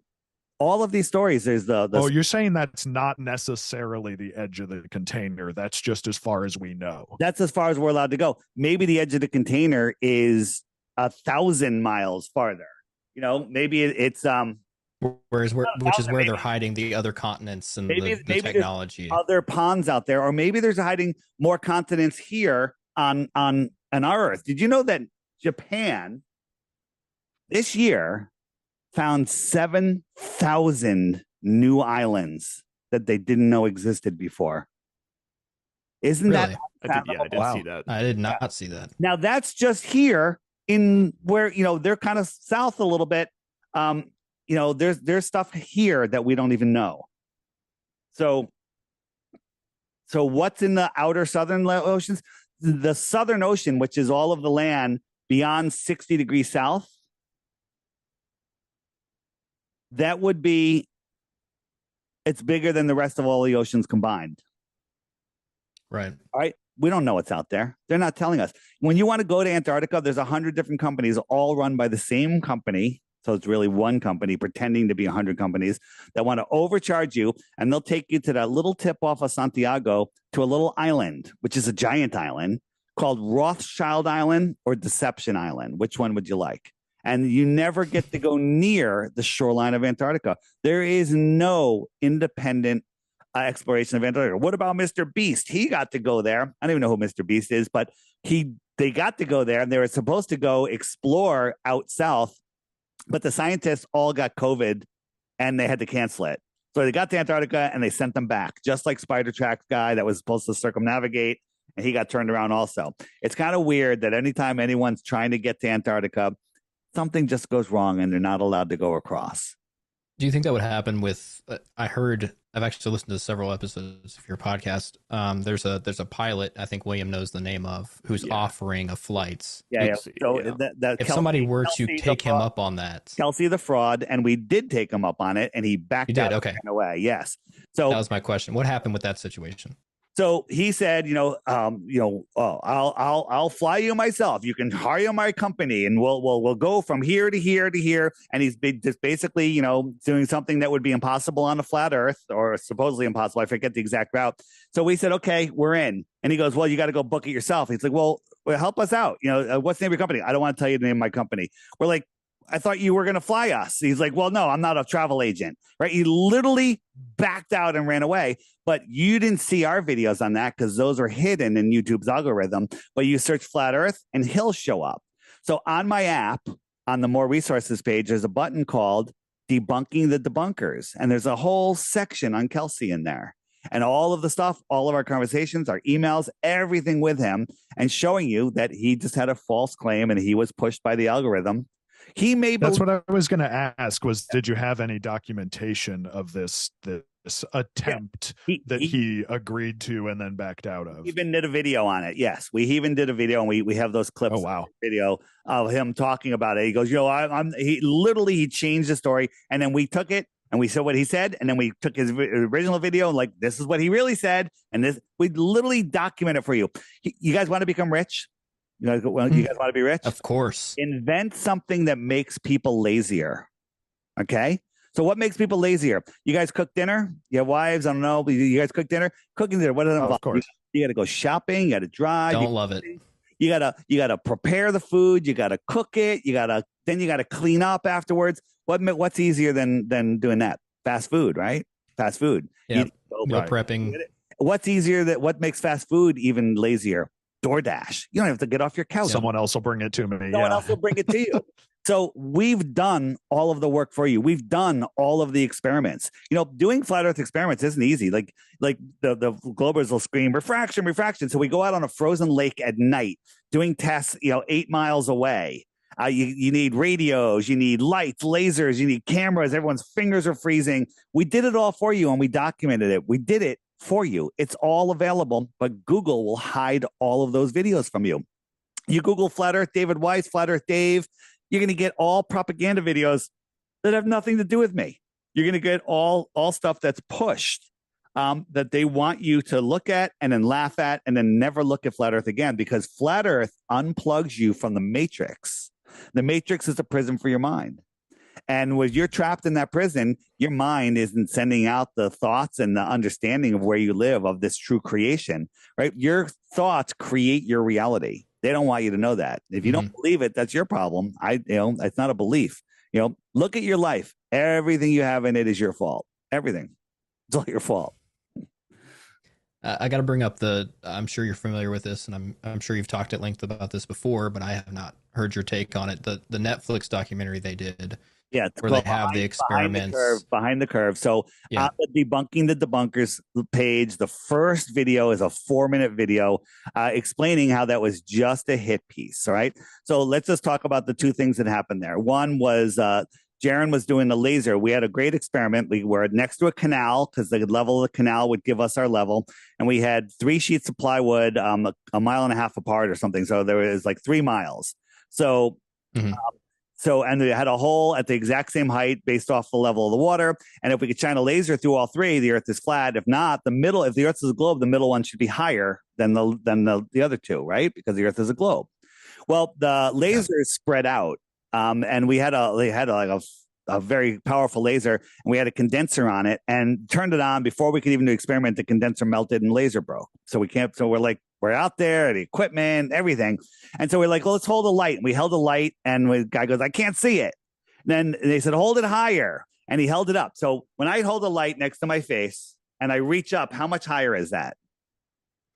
all of these stories, there's the
oh, you're saying that's not necessarily the edge of the container. That's just as far as we know.
That's as far as we're allowed to go. Maybe the edge of the container is 1,000 miles farther. Maybe it's
which is where they're hiding the other continents and the technology.
Other ponds out there, or maybe there's hiding more continents here on our Earth. Did you know that Japan this year found 7,000 new islands that they didn't know existed before? Isn't
really?
I did see that.
I did not see that.
Now that's just here in where they're kind of south a little bit. There's stuff here that we don't even know. So what's in the outer southern oceans? The Southern Ocean, which is all of the land beyond 60 degrees south, that would be, it's bigger than the rest of all the oceans combined.
Right.
All right. We don't know what's out there. They're not telling us. When you want to go to Antarctica, there's 100 different companies, all run by the same company. So it's really one company pretending to be 100 companies that want to overcharge you, and they'll take you to that little tip off of Santiago to a little island, which is a giant island called Rothschild Island or Deception Island. Which one would you like? And you never get to go near the shoreline of Antarctica. There is no independent exploration of Antarctica. What about Mr. Beast? He got to go there. I don't even know who Mr. Beast is, but they got to go there, and they were supposed to go explore out south, but the scientists all got COVID and they had to cancel it. So they got to Antarctica and they sent them back, just like Spider Track guy that was supposed to circumnavigate, and he got turned around also. It's kind of weird that anytime anyone's trying to get to Antarctica, something just goes wrong and they're not allowed to go across.
Do you think that would happen with, I heard I've actually listened to several episodes of your podcast. There's a pilot I think William knows the name of who's offering a flights.
Yeah. So
Yeah.
If somebody were to
Kelsey
take him up on that,
Kelsey the fraud, and we did take him up on it, and he backed out and
okay.
ran away. Yes. So
that was my question. What happened with that situation?
So he said, I'll fly you myself. You can hire my company, and we'll go from here to here to here. And he's just basically, doing something that would be impossible on a flat Earth, or supposedly impossible. I forget the exact route. So we said, okay, we're in. And he goes, well, you got to go book it yourself. He's like, well, help us out. What's the name of your company? I don't want to tell you the name of my company. We're like, I thought you were going to fly us. He's like, well, no, I'm not a travel agent, right? He literally backed out and ran away. But you didn't see our videos on that because those are hidden in YouTube's algorithm. But you search Flat Earth and he'll show up. So on my app, on the More Resources page, there's a button called Debunking the Debunkers. And there's a whole section on Kelsey in there. And all of the stuff, all of our conversations, our emails, everything with him, and showing you that he just had a false claim and he was pushed by the algorithm. He may
That's what I was going to ask was, did you have any documentation of this attempt that he agreed to and then backed out of?
He even did a video on it. Yes, we even did a video, and we have those clips.
Oh, wow.
Video of him talking about it. He goes, he changed the story, and then we took it and we said what he said, and then we took his original video and this is what he really said, and we literally document it for you. You guys want to become rich? You guys want to be rich?
Of course.
Invent something that makes people lazier. Okay? So what makes people lazier? You guys cook dinner? You have wives? I don't know. You guys cook dinner? Cooking dinner. What does it involve?
Of course.
You got to go shopping. You got to drive.
Don't love it.
You gotta prepare the food. You gotta cook it. You gotta clean up afterwards. What's easier than doing that? Fast food, right? Fast food.
Yeah. Meal prepping.
What's easier? What makes fast food even lazier? DoorDash. You don't have to get off your couch.
Someone else will bring it to me.
Someone else will bring it to you. So we've done all of the work for you. We've done all of the experiments. Doing flat Earth experiments isn't easy. Like the Globers will scream refraction. So we go out on a frozen lake at night doing tests, 8 miles away. You need radios, you need lights, lasers, you need cameras. Everyone's fingers are freezing. We did it all for you, and we documented it. We did it for you. It's all available, but Google will hide all of those videos from you. You Google Flat Earth David Weiss, Flat Earth Dave, you're going to get all propaganda videos that have nothing to do with me. You're going to get all stuff that's pushed that they want you to look at and then laugh at and then never look at Flat Earth again, because Flat Earth unplugs you from the Matrix. The Matrix is a prison for your mind. And when you're trapped in that prison, your mind isn't sending out the thoughts and the understanding of where you live, of this true creation, right? Your thoughts create your reality. They don't want you to know that. If you don't believe it, that's your problem. It's not a belief. Look at your life. Everything you have in it is your fault. Everything. It's all your fault.
I got to bring up I'm sure you're familiar with this, and I'm sure you've talked at length about this before, but I have not heard your take on it. The Netflix documentary they did.
Yeah,
where they have the experiments
behind the curve. So on the Debunking the Debunkers page, the first video is a 4-minute video explaining how that was just a hit piece. All right. So let's just talk about the two things that happened there. One was Jaron was doing the laser. We had a great experiment. We were next to a canal because the level of the canal would give us our level. And we had 3 sheets of plywood a mile and a half apart or something. So there was like 3 miles. So and they had a hole at the exact same height based off the level of the water. And if we could shine a laser through all 3, the Earth is flat. If not, if the Earth is a globe, the middle one should be higher than the other 2, right? Because the Earth is a globe. Well, the lasers spread out, and we had a very powerful laser, and we had a condenser on it, and turned it on before we could even do experiment. The condenser melted and laser broke. So we're out there, the equipment, everything. And so we're like, well, let's hold a light. And we held a light, and the guy goes, I can't see it. And then they said, hold it higher. And he held it up. So when I hold a light next to my face and I reach up, how much higher is that?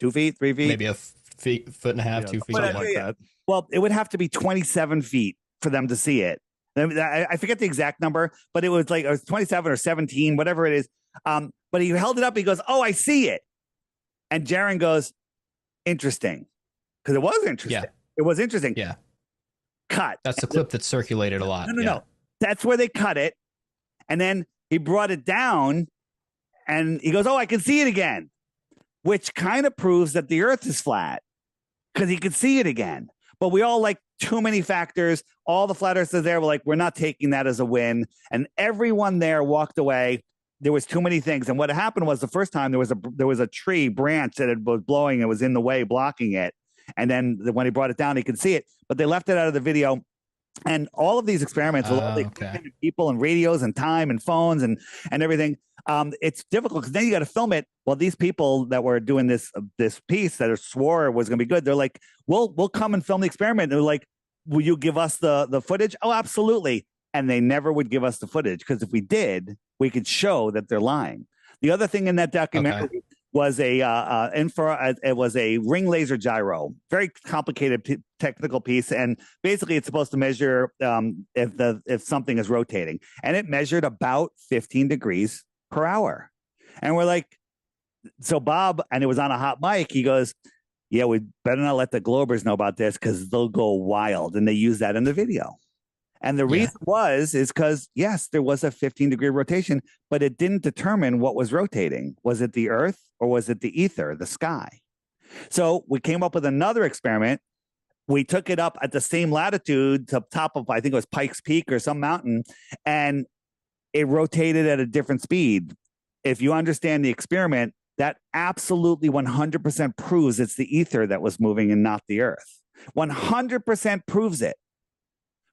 2 feet, 3 feet?
Maybe a foot and a half, 2 feet.
Something like that.
Well, it would have to be 27 feet for them to see it. I forget the exact number, but it was 27 or 17, whatever it is. But he held it up. He goes, oh, I see it. And Jaron goes, interesting. Because it was interesting.
Yeah.
It was interesting.
Yeah.
Cut.
That's the clip that circulated a lot.
No. That's where they cut it. And then he brought it down And he goes, oh, I can see it again, which kind of proves that the earth is flat because he could see it again. But we all like too many factors. All the flat earthers there were like, we're not taking that as a win. And everyone there walked away. There was too many things. And what happened was the first time there was a tree branch that was blowing and was in the way, blocking it. And then when he brought it down, he could see it. But they left it out of the video. And all of these experiments with all the people and radios and time and phones and everything, it's difficult because then you got to film it. Well, these people that were doing this piece that swore was going to be good, they're like, we'll come and film the experiment. And they're like, will you give us the footage? Oh, absolutely. And they never would give us the footage because if we did, we could show that they're lying. The other thing in that documentary was it was a ring laser gyro, very complicated technical piece, and basically it's supposed to measure if something is rotating, and it measured about 15 degrees per hour. And we're like, so Bob, and it was on a hot mic, he goes, yeah, we better not let the Globers know about this because they'll go wild, and they use that in the video. And the reason is because, yes, there was a 15-degree rotation, but it didn't determine what was rotating. Was it the Earth or was it the ether, the sky? So we came up with another experiment. We took it up at the same latitude to top of, I think it was Pikes Peak or some mountain, and it rotated at a different speed. If you understand the experiment, that absolutely 100% proves it's the ether that was moving and not the Earth. 100% proves it.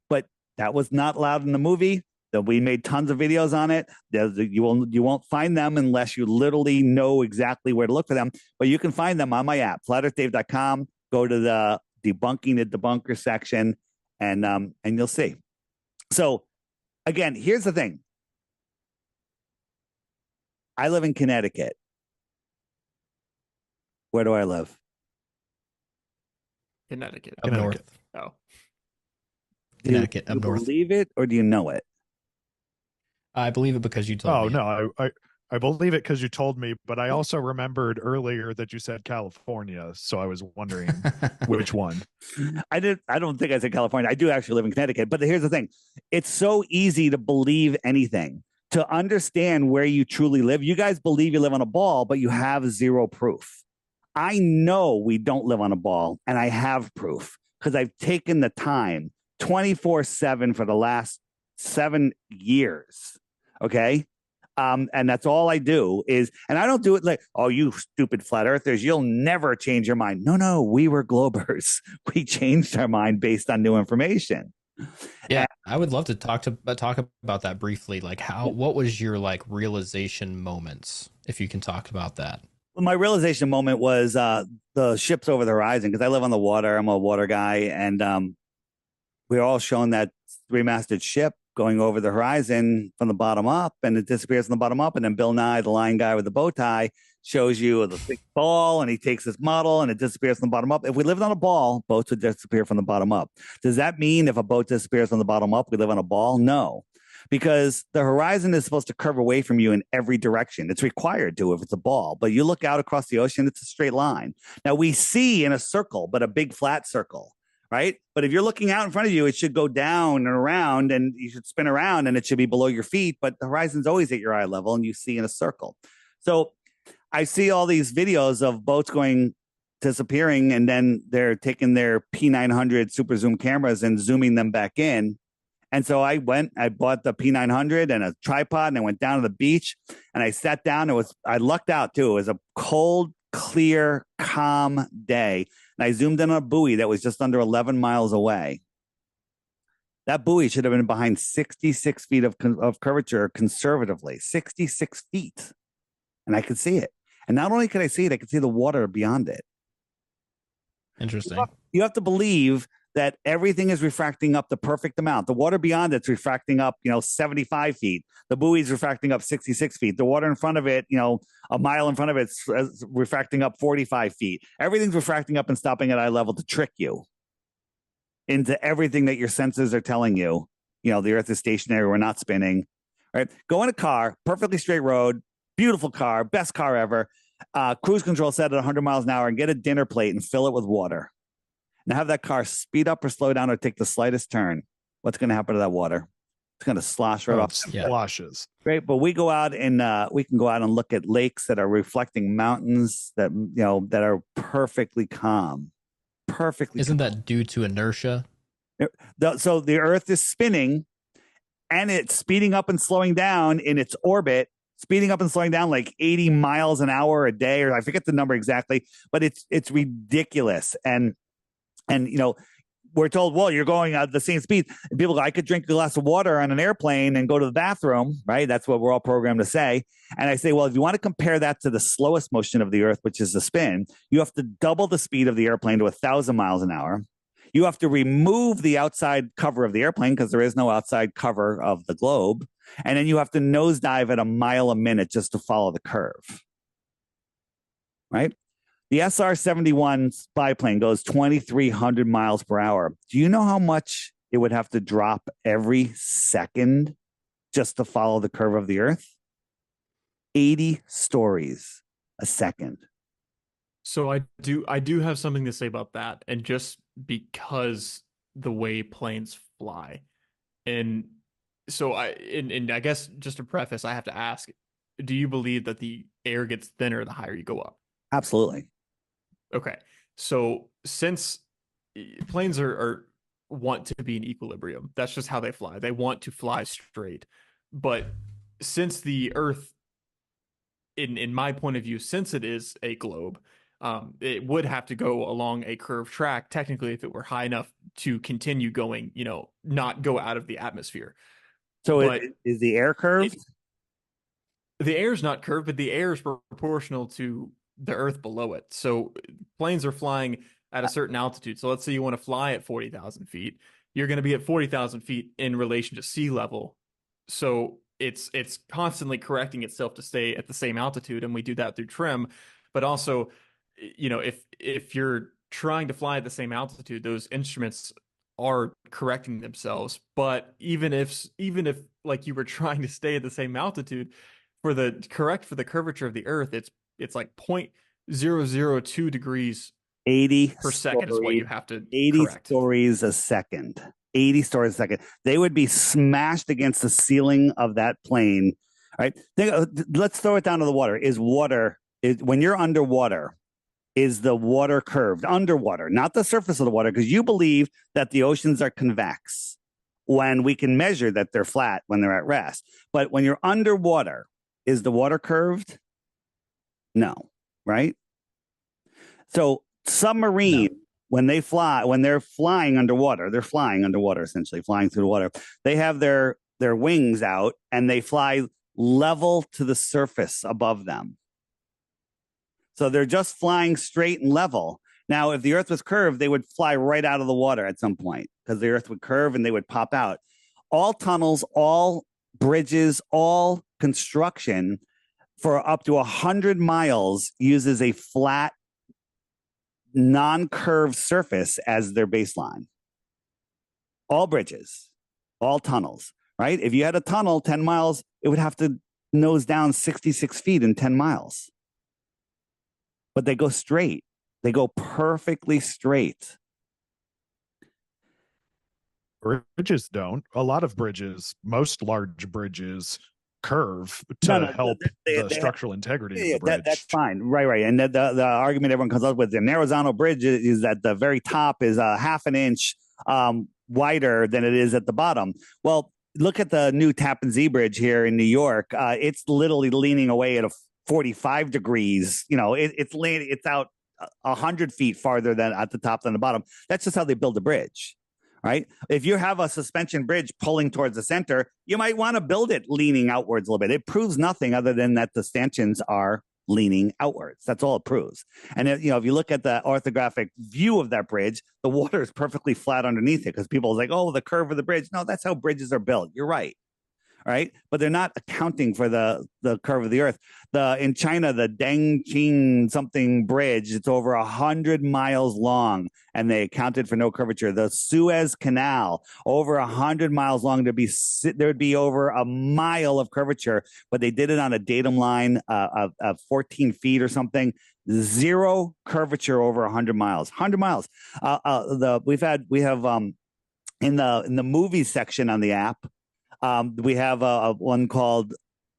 But that was not allowed in the movie. That we made tons of videos on it. You won't find them unless you literally know exactly where to look for them. But you can find them on my app, flatearthdave.com. Go to the debunking the debunker section, and you'll see. So again, here's the thing. I live in Connecticut. Where do I live?
Connecticut.
Up north.
Oh.
Connecticut, up north.
Do you believe it or do you know it?
I believe it because you told me.
Oh, no, I believe it because you told me, but I also remembered earlier that you said California, so I was wondering which one.
I don't think I said California. I do actually live in Connecticut, but here's the thing. It's so easy to believe anything. To understand where you truly live, you guys believe you live on a ball, but you have zero proof. I know we don't live on a ball, and I have proof because I've taken the time 24/7 for the last 7 years. Okay. And that's all I do is, and I don't do it like, oh, you stupid flat earthers, you'll never change your mind. No, we were Globers. We changed our mind based on new information.
Yeah, I would love to talk about that briefly. Like what was your like realization moments, if you can talk about that?
Well, my realization moment was the ships over the horizon, because I live on the water. I'm a water guy, and we're all shown that three-masted ship going over the horizon from the bottom up, and it disappears from the bottom up. And then Bill Nye, the lion guy with the bow tie, shows you the big ball, and he takes this model, and it disappears from the bottom up. If we lived on a ball, boats would disappear from the bottom up. Does that mean if a boat disappears from the bottom up, we live on a ball? No, because the horizon is supposed to curve away from you in every direction. It's required to if it's a ball, but you look out across the ocean, it's a straight line. Now we see in a circle, but a big flat circle. Right? But if you're looking out in front of you, it should go down and around, and you should spin around, and it should be below your feet. But the horizon's always at your eye level, and you see in a circle. So I see all these videos of boats disappearing, and then they're taking their P900 super zoom cameras and zooming them back in. And so I bought the P900 and a tripod, and I went down to the beach, and I sat down. I lucked out too. It was a cold, clear, calm day. And I zoomed in on a buoy that was just under 11 miles away. That buoy should have been behind 66 feet of curvature conservatively, 66 feet. And I could see it. And not only could I see it, I could see the water beyond it.
Interesting.
You have to believe that everything is refracting up the perfect amount. The water beyond it's refracting up, 75 feet. The buoy's refracting up 66 feet. The water in front of it, a mile in front of it's refracting up 45 feet. Everything's refracting up and stopping at eye level to trick you into everything that your senses are telling you. The earth is stationary. We're not spinning. Right? Go in a car, perfectly straight road, beautiful car, best car ever. Cruise control set at 100 miles an hour, and get a dinner plate and fill it with water. Now have that car speed up or slow down or take the slightest turn. What's going to happen to that water? It's going to slosh right off.
Sloshes.
Great, but we go out and we can go out and look at lakes that are reflecting mountains that that are perfectly calm.
Isn't that due to inertia?
So the Earth is spinning, and it's speeding up and slowing down in its orbit, speeding up and slowing down like 80 miles an hour a day, or I forget the number exactly, but it's ridiculous. And we're told, well, you're going at the same speed. And people go, I could drink a glass of water on an airplane and go to the bathroom, right? That's what we're all programmed to say. And I say, well, if you want to compare that to the slowest motion of the Earth, which is the spin, you have to double the speed of the airplane to 1,000 miles an hour. You have to remove the outside cover of the airplane because there is no outside cover of the globe. And then you have to nosedive at a mile a minute just to follow the curve, right? The SR-71 biplane goes 2,300 miles per hour. Do you know how much it would have to drop every second just to follow the curve of the Earth? 80 stories a second.
So I do have something to say about that, and just because the way planes fly. And so I guess just to preface, I have to ask, do you believe that the air gets thinner the higher you go up?
Absolutely.
Okay. So since planes are want to be in equilibrium, that's just how they fly. They want to fly straight. But since the Earth, in my point of view, since it is a globe, it would have to go along a curved track, technically, if it were high enough to continue going, not go out of the atmosphere.
So is the air curved?
The air is not curved, but the air is proportional to the Earth below it. So planes are flying at a certain altitude. So let's say you want to fly at 40,000 feet. You're going to be at 40,000 feet in relation to sea level. So it's constantly correcting itself to stay at the same altitude. And we do that through trim. But also, if you're trying to fly at the same altitude, those instruments are correcting themselves. But even if like you were trying to stay at the same altitude, for the curvature of the Earth, it's like 0.002 degrees
80
per second is what you have to
80
correct.
stories a second. 80 stories a second. They would be smashed against the ceiling of that plane. Right? Let's throw it down to the water. When you're underwater, is the water curved? Underwater, not the surface of the water, because you believe that the oceans are convex when we can measure that they're flat when they're at rest. But when you're underwater, is the water curved? No, right? So submarine, when they're flying underwater, essentially flying through the water. They have their wings out and they fly level to the surface above them. So they're just flying straight and level. Now, if the Earth was curved, they would fly right out of the water at some point because the Earth would curve and they would pop out. All tunnels, all bridges, all construction for up to 100 miles uses a flat, non-curved surface as their baseline. All bridges, all tunnels, right? If you had a tunnel 10 miles, it would have to nose down 66 feet in 10 miles. But they go straight. They go perfectly straight.
Bridges don't. A lot of bridges, most large bridges, curve to help the structural integrity of the bridge.
That's fine. Right. And the argument everyone comes up with, the Narrowzano Bridge is that the very top is a half an inch wider than it is at the bottom. Well, look at the new Tappan Zee Bridge here in New York. It's literally leaning away at a 45 degrees. It's out 100 feet farther than at the top than the bottom. That's just how they build a bridge. Right? If you have a suspension bridge pulling towards the center, you might want to build it leaning outwards a little bit. It proves nothing other than that the stanchions are leaning outwards. That's all it proves. And if you look at the orthographic view of that bridge, the water is perfectly flat underneath it because people are like, oh, the curve of the bridge. No, that's how bridges are built. You're right. Right? But they're not accounting for the curve of the Earth. In China, the Dengqing something bridge, it's over 100 miles long, and they accounted for no curvature. The Suez Canal, over 100 miles long, there would be over a mile of curvature, but they did it on a datum line of 14 feet or something. Zero curvature over 100 miles. 100 miles. We have in the movies section on the app. We have a one called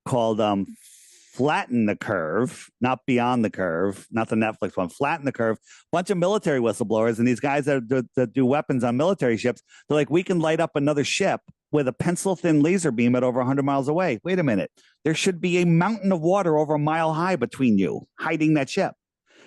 Flatten the Curve, not Beyond the Curve, not the Netflix one. Flatten the Curve. Bunch of military whistleblowers, and these guys that do weapons on military ships. They're like, we can light up another ship with a pencil thin laser beam at over 100 miles away. Wait a minute. There should be a mountain of water over a mile high between you, hiding that ship.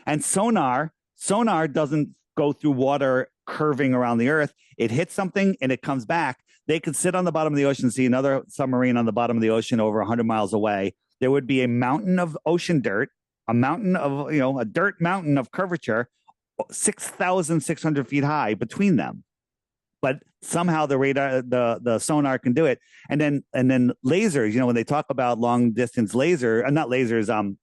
And sonar doesn't go through water curving around the Earth. It hits something and it comes back. They could sit on the bottom of the ocean, see another submarine on the bottom of the ocean over 100 miles away. There would be a mountain of ocean dirt, a mountain of, a dirt mountain of curvature, 6,600 feet high between them. But somehow the radar, the sonar can do it. And then lasers, when they talk about long distance laser, not lasers,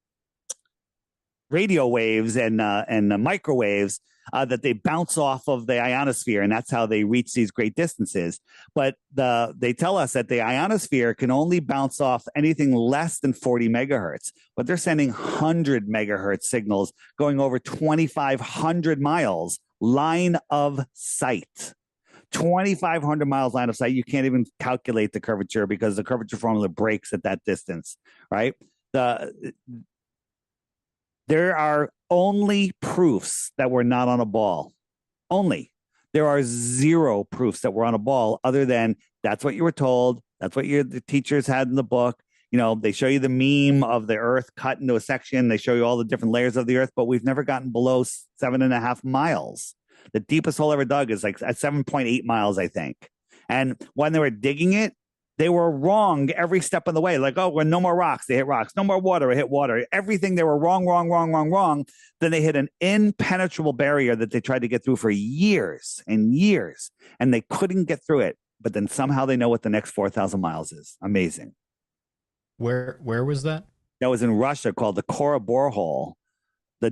radio waves and microwaves, that they bounce off of the ionosphere, and that's how they reach these great distances. But they tell us that the ionosphere can only bounce off anything less than 40 megahertz, but they're sending 100 megahertz signals going over 2,500 miles line of sight. 2,500 miles line of sight. You can't even calculate the curvature because the curvature formula breaks at that distance, right? There are only proofs that we're not on a ball. Only. There are zero proofs that we're on a ball other than that's what you were told. That's what the teachers had in the book. They show you the meme of the Earth cut into a section. They show you all the different layers of the Earth, but we've never gotten below 7.5 miles. The deepest hole ever dug is like at 7.8 miles, I think. And when they were digging it, they were wrong every step of the way. Like, oh, when no more rocks, they hit rocks. No more water, it hit water. Everything they were wrong. Then they hit an impenetrable barrier that they tried to get through for years and years, and they couldn't get through it. But then somehow they know what the next 4,000 miles is. Amazing.
Where was that?
That was in Russia, called the Kora borehole. The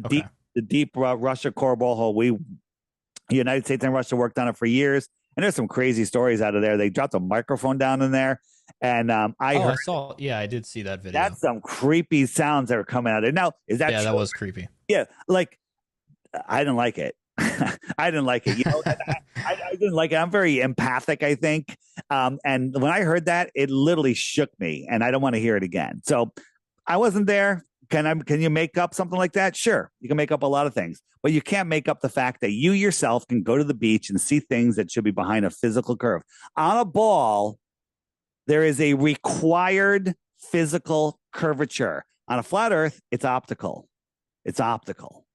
deep Russia Kora borehole. The United States and Russia worked on it for years. And there's some crazy stories out of there. They dropped a microphone down in there. And I
did see that video.
That's some creepy sounds that are coming out of there. Now, is that true?
That was creepy.
Yeah. Like, I didn't like it. I didn't like it. I didn't like it. I'm very empathic, I think. And when I heard that, it literally shook me, and I don't want to hear it again. So I wasn't there. Can you make up something like that? Sure. You can make up a lot of things, but you can't make up the fact that you yourself can go to the beach and see things that should be behind a physical curve. On a ball, there is a required physical curvature. On a flat Earth, it's optical. It's optical,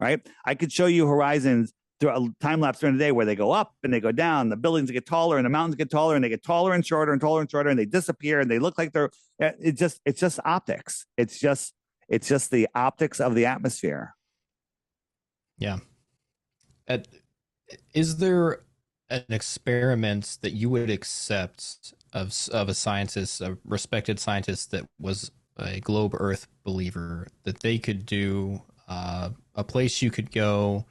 right? I could show you horizons through a time lapse during the day where they go up and they go down. The buildings get taller and the mountains get taller, and they get taller and shorter and taller and shorter, and they disappear and they look like they're. It's just optics. It's just the optics of the atmosphere.
Yeah. Is there an experiment that you would accept of a scientist, a respected scientist that was a globe Earth believer, that they could do a place you could go?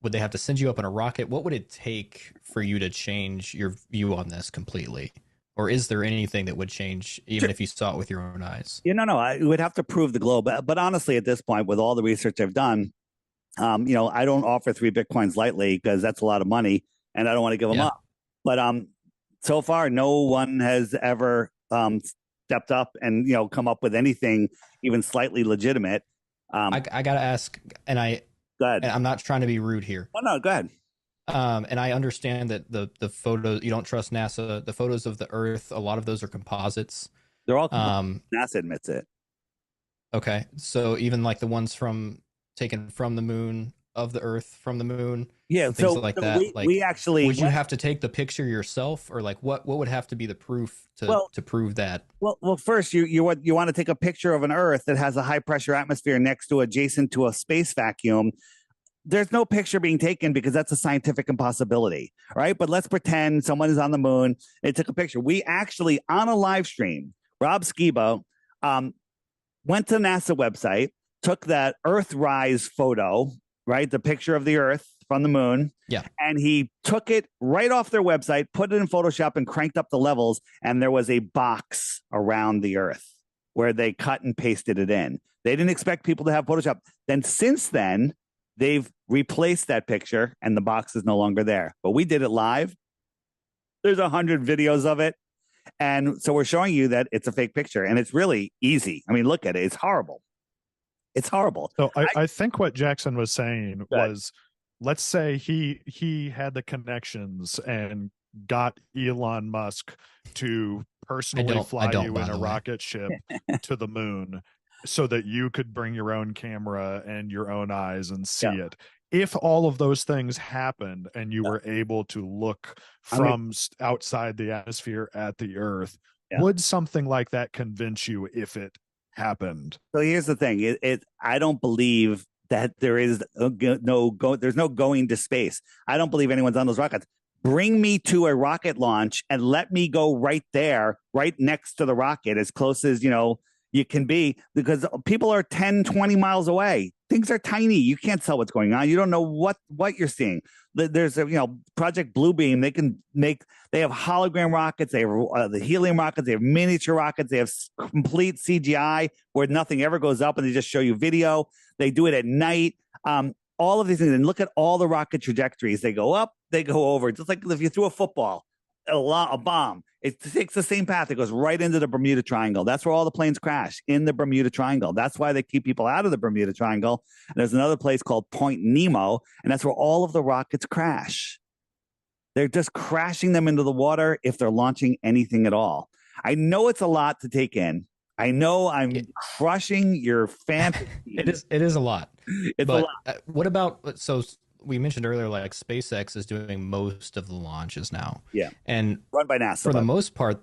Would they have to send you up in a rocket? What would it take for you to change your view on this completely? Or is there anything that would change even if you saw it with your own eyes? No.
I would have to prove the globe. But honestly, at this point, with all the research I've done, I don't offer 3 Bitcoins lightly because that's a lot of money and I don't want to give them up. But so far, no one has ever stepped up and, come up with anything even slightly legitimate.
I got to ask, and
go ahead.
I'm not trying to be rude here.
No, go ahead.
And I understand that the photos, you don't trust NASA. The photos of the Earth, a lot of those are composites.
They're all NASA admits it.
Okay, so even like the ones taken from the moon, of the Earth from the moon, things like that.
We actually
would you have to take the picture yourself, or like what would have to be the proof to prove that?
Well, first you want to take a picture of an Earth that has a high pressure atmosphere adjacent to a space vacuum. There's no picture being taken because that's a scientific impossibility, right? But let's pretend someone is on the moon. They took a picture. We actually, on a live stream, Rob Skiba went to the NASA website, took that Earthrise photo, right? The picture of the Earth from the moon.
Yeah.
And he took it right off their website, put it in Photoshop and cranked up the levels. And there was a box around the Earth where they cut and pasted it in. They didn't expect people to have Photoshop. Then since then, they've replaced that picture and the box is no longer there. But we did it live. There's 100 videos of it. And so we're showing you that it's a fake picture, and it's really easy. I mean, look at it. It's horrible. It's horrible.
So I think what Jackson was saying was, let's say he had the connections and got Elon Musk to personally fly you in a rocket ship to the moon so that you could bring your own camera and your own eyes and see it. If all of those things happened and you were able to look from outside the atmosphere at the Earth, would something like that convince you if it happened?
So here's the thing. I don't believe that there is there's no going to space. I don't believe anyone's on those rockets. Bring me to a rocket launch and let me go right there, right next to the rocket, as close as, you can be, because people are 10, 20 miles away. Things are tiny. You can't tell what's going on. You don't know what you're seeing. There's Project Bluebeam. They have hologram rockets. They have the helium rockets. They have miniature rockets. They have complete CGI where nothing ever goes up and they just show you video. They do it at night. All of these things. And look at all the rocket trajectories. They go up, they go over. Just like if you threw a football, a bomb, it takes the same path. It goes right into the Bermuda Triangle. That's where all the planes crash, in the Bermuda Triangle. That's why they keep people out of the Bermuda Triangle. And there's another place called Point Nemo, and that's where all of the rockets crash. They're just crashing them into the water if they're launching anything at all. I know it's a lot to take in. I know I'm crushing your fantasy.
It is a lot.
It's a lot.
What about, so we mentioned earlier, like SpaceX is doing most of the launches now.
Yeah.
And
run by NASA.
For the most part,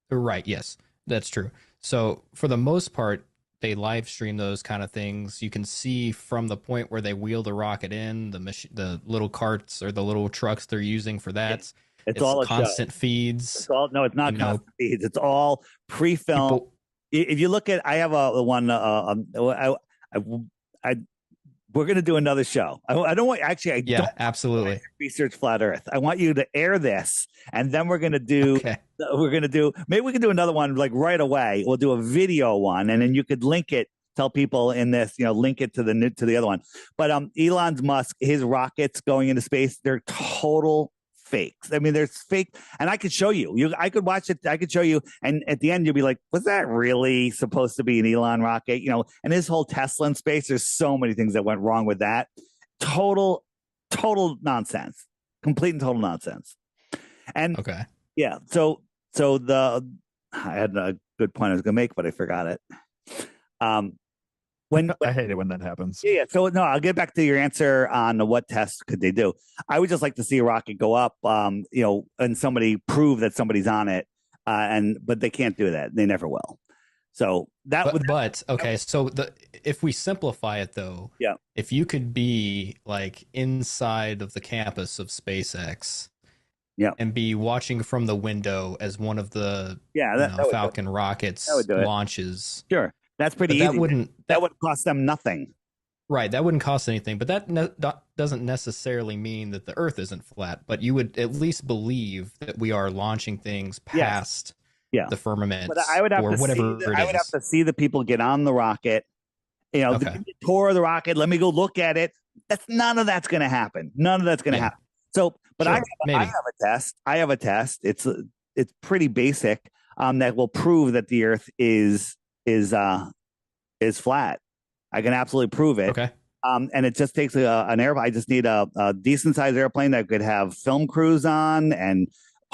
right. Yes, that's true. So for the most part, they live stream those kind of things. You can see from the point where they wheel the rocket in, the little carts or the little trucks they're using for that.
It's all
constant feeds.
No, it's not constant feeds. It's all pre-filmed. If you look at, I have a one. We're going to do another show. I don't want, actually, I don't
absolutely
research flat Earth. I want you to air this, and then we're going to do, maybe we can do another one like right away. We'll do a video one, and then you could link it, tell people in this, link it to the other one. But Elon Musk, his rockets going into space, they're total fakes. I mean, there's fake, and I could show you. I could watch it. I could show you, and at the end, you'll be like, "Was that really supposed to be an Elon rocket?" And his whole Tesla in space. There's so many things that went wrong with that. Total nonsense. Complete and total nonsense. And yeah. So I had a good point I was going to make, but I forgot it.
I hate it when that happens.
Yeah. So no, I'll get back to your answer on what tests could they do. I would just like to see a rocket go up, and somebody prove that somebody's on it. But they can't do that. They never will. So
so if we simplify it though, if you could be like inside of the campus of SpaceX, and be watching from the window as one of the Falcon rockets launches,
sure. That's pretty easy. That would cost them nothing.
Right. That wouldn't cost anything. But that doesn't necessarily mean that the Earth isn't flat. But you would at least believe that we are launching things past the firmament.
But I would have have to see the people get on the rocket. The tour of the rocket. Let me go look at it. None of that's going to happen. None of that's going to happen. So, but I have a test. I have a test. It's pretty basic. That will prove that the Earth is flat. I can absolutely prove it.
Okay.
And it just takes an airplane. I just need a decent sized airplane that could have film crews on and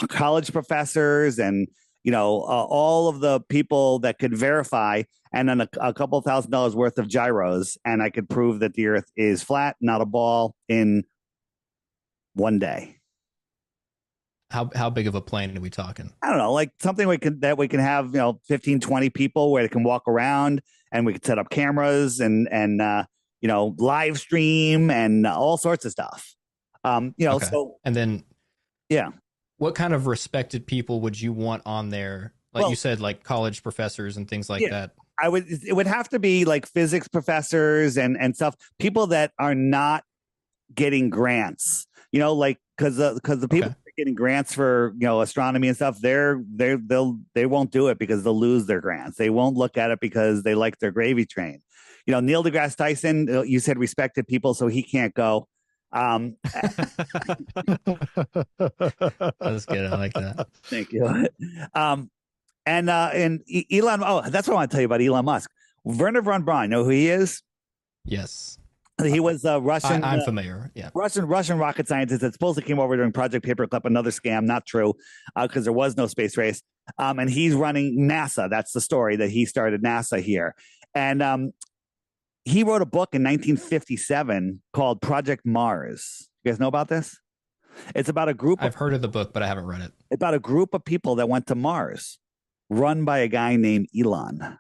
college professors and all of the people that could verify, and then a couple $1,000s worth of gyros, and I could prove that the Earth is flat, not a ball, in one day.
How big of a plane are we talking?
I don't know, like something we can have, 15, 20 people where they can walk around, and we could set up cameras and live stream and all sorts of stuff. So, and
then, what kind of respected people would you want on there? Like you said, like college professors and things like that.
It would have to be like physics professors and stuff, people that are not getting grants, because the people getting grants for astronomy and stuff, they won't do it because they'll lose their grants. They won't look at it because they like their gravy train. Neil deGrasse Tyson, you said respected people, so he can't go.
That's good. I like that.
Thank you. And Elon, oh, that's what I want to tell you about Elon Musk. Werner von Braun, know who he is?
Yes.
He was a Russian.
I'm familiar. Yeah.
Russian rocket scientist that supposedly came over during Project Paperclip, another scam, not true, because there was no space race. And he's running NASA. That's the story, that he started NASA here. And he wrote a book in 1957 called Project Mars. You guys know about this? It's about a group.
I've heard of the book, but I haven't read it.
About a group of people that went to Mars, run by a guy named Elon.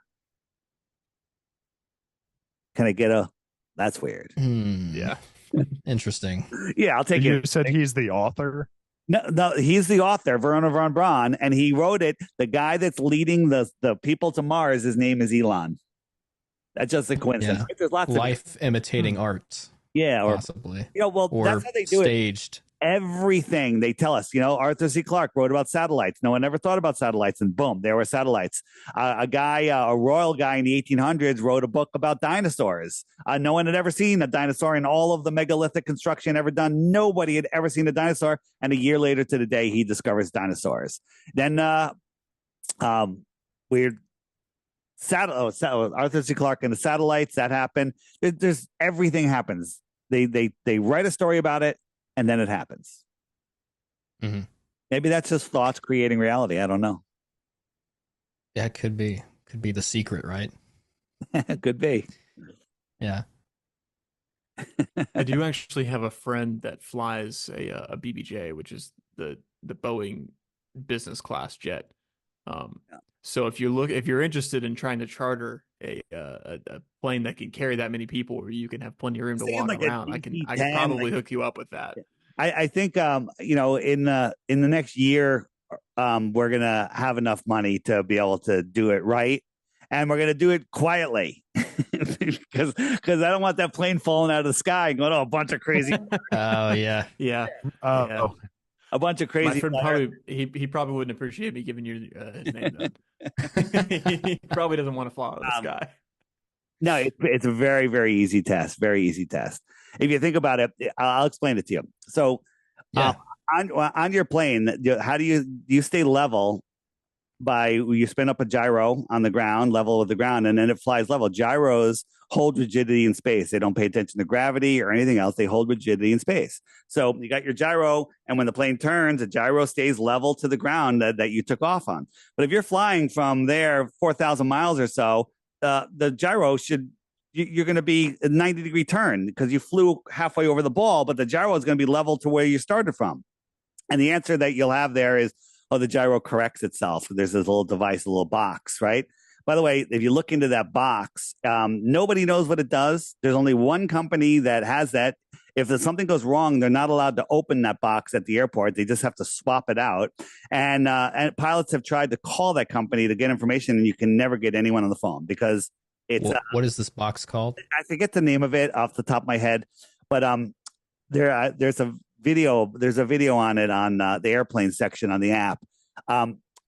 Can I get a? That's weird.
Yeah. Interesting.
Yeah, I'll take it.
You said he's the author?
No, he's the author, Werner von Braun, and he wrote it. The guy that's leading the people to Mars, his name is Elon. That's just a coincidence.
Yeah.
There's lots
Life imitating art.
Yeah, or
possibly.
Well,
or
that's how they do
staged.
it. Everything they tell us, Arthur C. Clarke wrote about satellites. No one ever thought about satellites, and boom, there were satellites. A royal guy in the 1800s wrote a book about dinosaurs. No one had ever seen a dinosaur in all of the megalithic construction ever done. Nobody had ever seen a dinosaur, and a year later to the day, he discovers dinosaurs. Then weird Arthur C. Clarke and the satellites, that happened. There's everything happens. They write a story about it, and then it happens.
Mm-hmm.
Maybe that's just thoughts creating reality. I don't know.
Yeah, it could be. Could be the secret, right?
Could be.
Yeah.
I do actually have a friend that flies a BBJ, which is the Boeing business class jet. So if you're interested in trying to charter a plane that can carry that many people, where you can have plenty of room to walk around, I can probably hook you up with that.
I think in the next year we're gonna have enough money to be able to do it right, and we're gonna do it quietly because I don't want that plane falling out of the sky and going, oh, a bunch of crazy.
Oh yeah,
yeah.
A bunch of crazy.
My friend he probably wouldn't appreciate me giving you his name. He probably doesn't want to fly out of the sky. No,
it's a very, very easy test. Very easy test. If you think about it, I'll explain it to you. So, on your plane, how do you stay level? You spin up a gyro on the ground, level with the ground, and then it flies level. Gyros hold rigidity in space. They don't pay attention to gravity or anything else. They hold rigidity in space. So you got your gyro, and when the plane turns, the gyro stays level to the ground that you took off on. But if you're flying from there 4,000 miles or so, the gyro you're going to be a 90-degree turn because you flew halfway over the ball, but the gyro is going to be level to where you started from. And the answer that you'll have there is, the gyro corrects itself. There's this little device, a little box, right? By the way, if you look into that box, nobody knows what it does. There's only one company that has that. If something goes wrong, they're not allowed to open that box at the airport. They just have to swap it out. And pilots have tried to call that company to get information, and you can never get anyone on the phone because it's.
What is this box called?
I forget the name of it off the top of my head, but there's a video. There's a video on it on the airplane section on the app.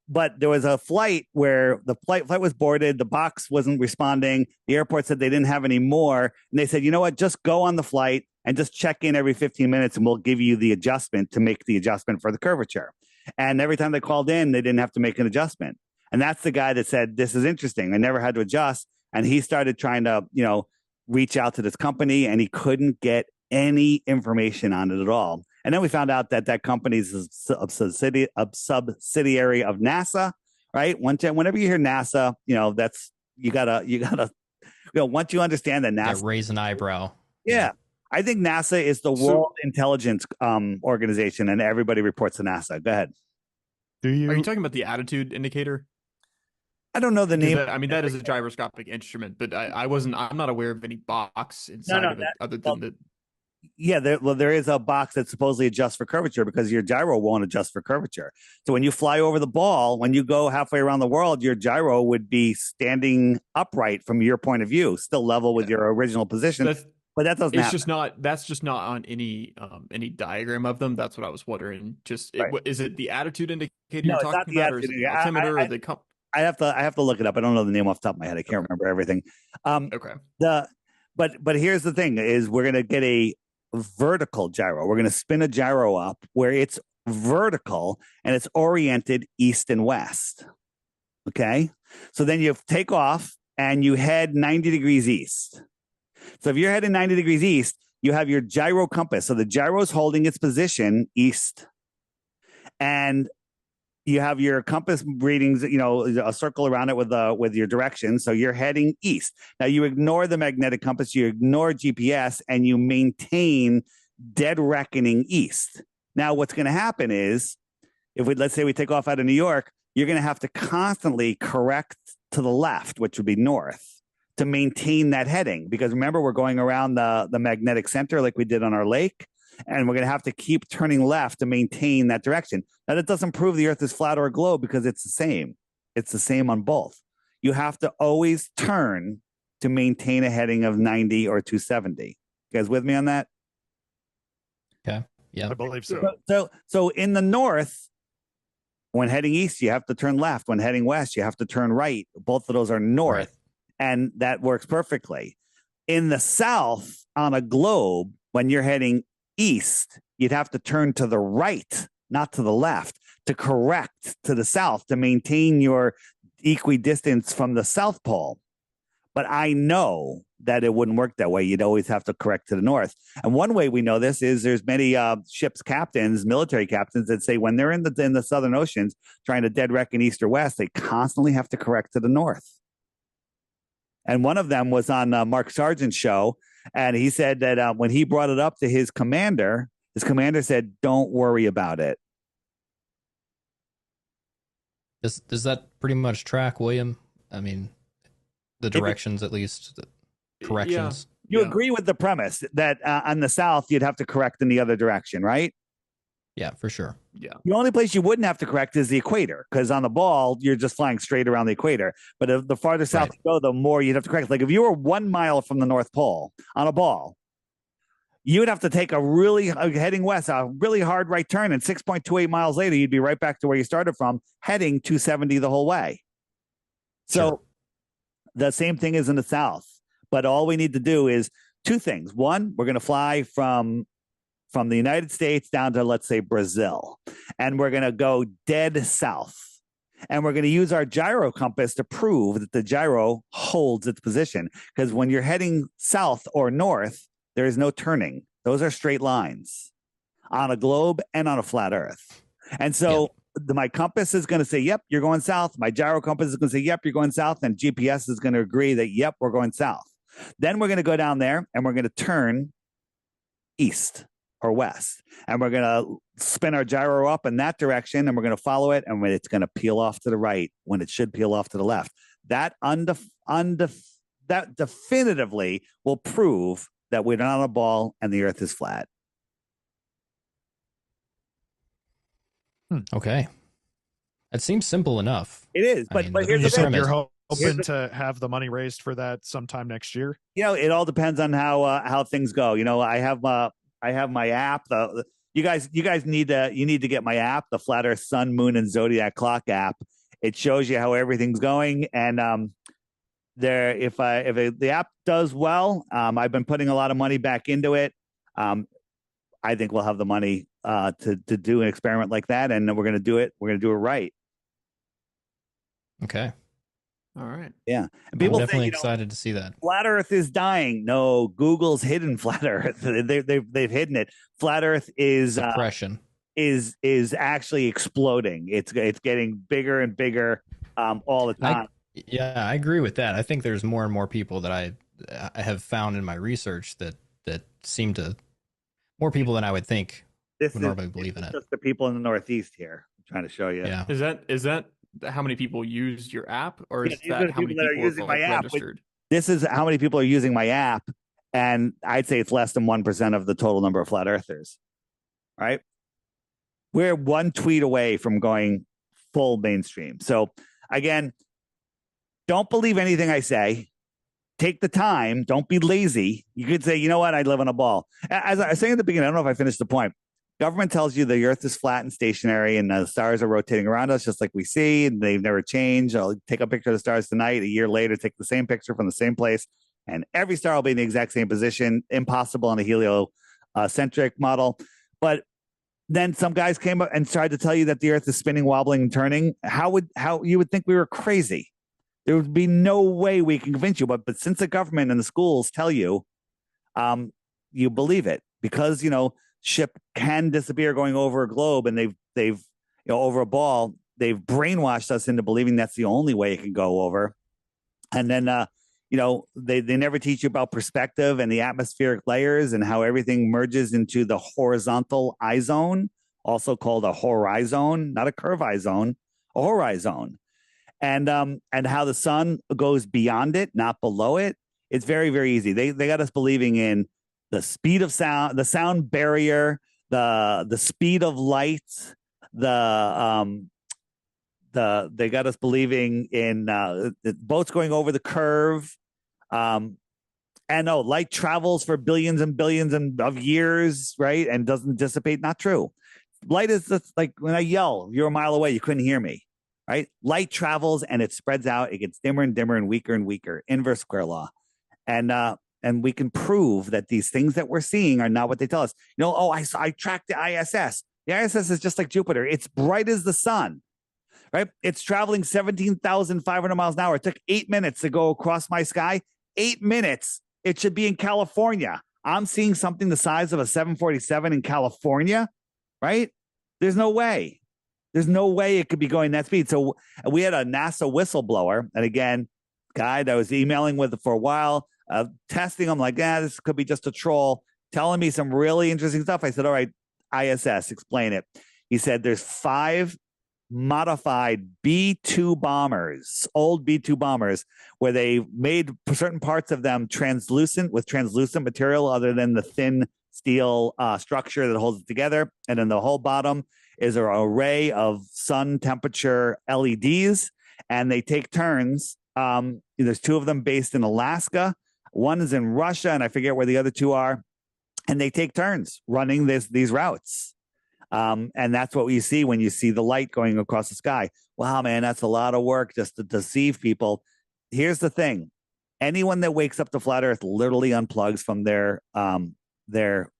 But there was a flight where the flight was boarded. The box wasn't responding. The airport said they didn't have any more. And they said, you know what, just go on the flight and just check in every 15 minutes and we'll give you the adjustment to make the adjustment for the curvature. And every time they called in, they didn't have to make an adjustment. And that's the guy that said, this is interesting. I never had to adjust. And he started trying to, reach out to this company, and he couldn't get any information on it at all. And then we found out that company is a subsidiary of NASA, right? Whenever you hear NASA, that's you gotta once you understand that NASA,
raise an eyebrow.
Yeah, I think NASA is the world intelligence organization, and everybody reports to NASA. Go ahead.
Are you talking about the attitude indicator?
I don't know the name.
That is a gyroscopic instrument, but I'm not aware of any box inside of it other than the.
Yeah, there is a box that supposedly adjusts for curvature because your gyro won't adjust for curvature. So when you fly over the ball, when you go halfway around the world, your gyro would be standing upright from your point of view, still level with your original position. But that doesn't happen.
That's just not on any diagram of them. That's what I was wondering. Is it the attitude indicator you're talking about, or is it the altimeter, or the
I have to look it up. I don't know the name off the top of my head. I can't remember everything.
Okay.
But here's the thing: is we're gonna get a vertical gyro. We're going to spin a gyro up where it's vertical and it's oriented east and west. Okay. So then you take off and you head 90 degrees east. So if you're heading 90 degrees east, you have your gyro compass. So the gyro is holding its position east. And you have your compass readings, a circle around it with your direction. So you're heading east. Now you ignore the magnetic compass, you ignore GPS, and you maintain dead reckoning east. Now what's going to happen is, let's say we take off out of New York, you're going to have to constantly correct to the left, which would be north, to maintain that heading. Because remember, we're going around the magnetic center like we did on our lake. And we're going to have to keep turning left to maintain that direction. Now, that doesn't prove the Earth is flat or a globe because it's the same. It's the same on both. You have to always turn to maintain a heading of 90 or 270. You guys with me on that?
Okay. Yeah.
I believe so.
So in the north, when heading east, you have to turn left. When heading west, you have to turn right. Both of those are north. Right. And that works perfectly. In the south, on a globe, when you're heading east, you'd have to turn to the right, not to the left, to correct to the south to maintain your equidistance from the South Pole. But I know that it wouldn't work that way. You'd always have to correct to the north. And one way we know this is there's many ships captains, military captains, that say when they're in the Southern Oceans trying to dead reckon east or west, they constantly have to correct to the north. And one of them was on Mark Sargent's show. And he said that when he brought it up to his commander said, "Don't worry about it."
Does that pretty much track, William? I mean, the directions, at least, the corrections.
Yeah. You agree with the premise that on the south, you'd have to correct in the other direction, right?
Yeah, for sure.
Yeah.
The only place you wouldn't have to correct is the equator, because on the ball, you're just flying straight around the equator. But if the farther south you go, the more you'd have to correct. Like if you were 1 mile from the North Pole on a ball, you would have to take heading west, a really hard right turn. And 6.28 miles later, you'd be right back to where you started from, heading 270 the whole way. So the same thing is in the south. But all we need to do is two things. One, we're going to fly from the United States down to, let's say, Brazil. And we're going to go dead south. And we're going to use our gyro compass to prove that the gyro holds its position. Because when you're heading south or north, there is no turning. Those are straight lines on a globe and on a flat Earth. And so my compass is going to say, yep, you're going south. My gyro compass is going to say, yep, you're going south. And GPS is going to agree that, yep, we're going south. Then we're going to go down there and we're going to turn east or west. And we're going to spin our gyro up in that direction and we're going to follow it. And it's going to peel off to the right when it should peel off to the left. That definitively will prove that we're not on a ball and the Earth is flat.
Okay. That seems simple enough.
It is, but here's the thing.
You're hoping to have the money raised for that sometime next year?
It all depends on how things go. I have my app. You guys need to get my app, the Flat Earth Sun, Moon, and Zodiac Clock app. It shows you how everything's going, and if the app does well, I've been putting a lot of money back into it. I think we'll have the money to do an experiment like that, and we're going to do it. We're going to do it right.
Okay.
All right.
Yeah. And
people I'm definitely excited to see that.
Flat Earth is dying. No, Google's hidden Flat Earth. They've hidden it. Flat Earth is
depression.
Is actually exploding. It's getting bigger and bigger all the time.
I agree with that. I think there's more and more people that I have found in my research that seem to, more people than I would think would normally believe in it.
Just the people in the Northeast here. I'm trying to show you.
Yeah.
Is that how many people used your app, or is that how many people are
using my app?
Registered?
This is how many people are using my app, and I'd say it's less than 1% of the total number of flat earthers. Right? We're one tweet away from going full mainstream. So again, don't believe anything I say. Take the time. Don't be lazy. You could say, you know what? I live on a ball. As I was saying at the beginning, I don't know if I finished the point. Government tells you the Earth is flat and stationary and the stars are rotating around us just like we see, and they've never changed. I'll take a picture of the stars tonight. A year later, take the same picture from the same place, and every star will be in the exact same position. Impossible on a heliocentric model. But then some guys came up and tried to tell you that the earth is spinning, wobbling, and turning. How you would think we were crazy. There would be no way we can convince you. But since the government and the schools tell you, you believe it because, ship can disappear going over a globe, and they've over a ball, they've brainwashed us into believing that's the only way it can go over. And then, they never teach you about perspective and the atmospheric layers and how everything merges into the horizontal eye zone, also called a horizon, not a curve eye zone, a horizon. And how the sun goes beyond it, not below it. It's very, very easy. They got us believing in the speed of sound, the sound barrier, the speed of light, they got us believing in the boats going over the curve. Light travels for billions and billions of years, right? And doesn't dissipate. Not true. Light is just like when I yell, you're a mile away, you couldn't hear me, right? Light travels and it spreads out. It gets dimmer and dimmer and weaker, inverse square law. And we can prove that these things that we're seeing are not what they tell us. I tracked the ISS. The ISS is just like Jupiter. It's bright as the sun, right? It's traveling 17,500 miles an hour. It took 8 minutes to go across my sky. 8 minutes. It should be in California. I'm seeing something the size of a 747 in California, right? There's no way. There's no way it could be going that speed. So we had a NASA whistleblower, and again, guy that I was emailing with for a while, testing him like, this could be just a troll, telling me some really interesting stuff. I said, all right, ISS, explain it. He said there's 5 modified B-2 bombers, old B-2 bombers, where they made certain parts of them translucent with translucent material other than the thin steel structure that holds it together. And then the whole bottom is an array of sun temperature LEDs, and they take turns. There's 2 of them based in Alaska. One is in Russia, and I forget where the other 2 are. And they take turns running these routes. And that's what you see when you see the light going across the sky. Wow, man, that's a lot of work just to deceive people. Here's the thing. Anyone that wakes up to flat Earth literally unplugs from their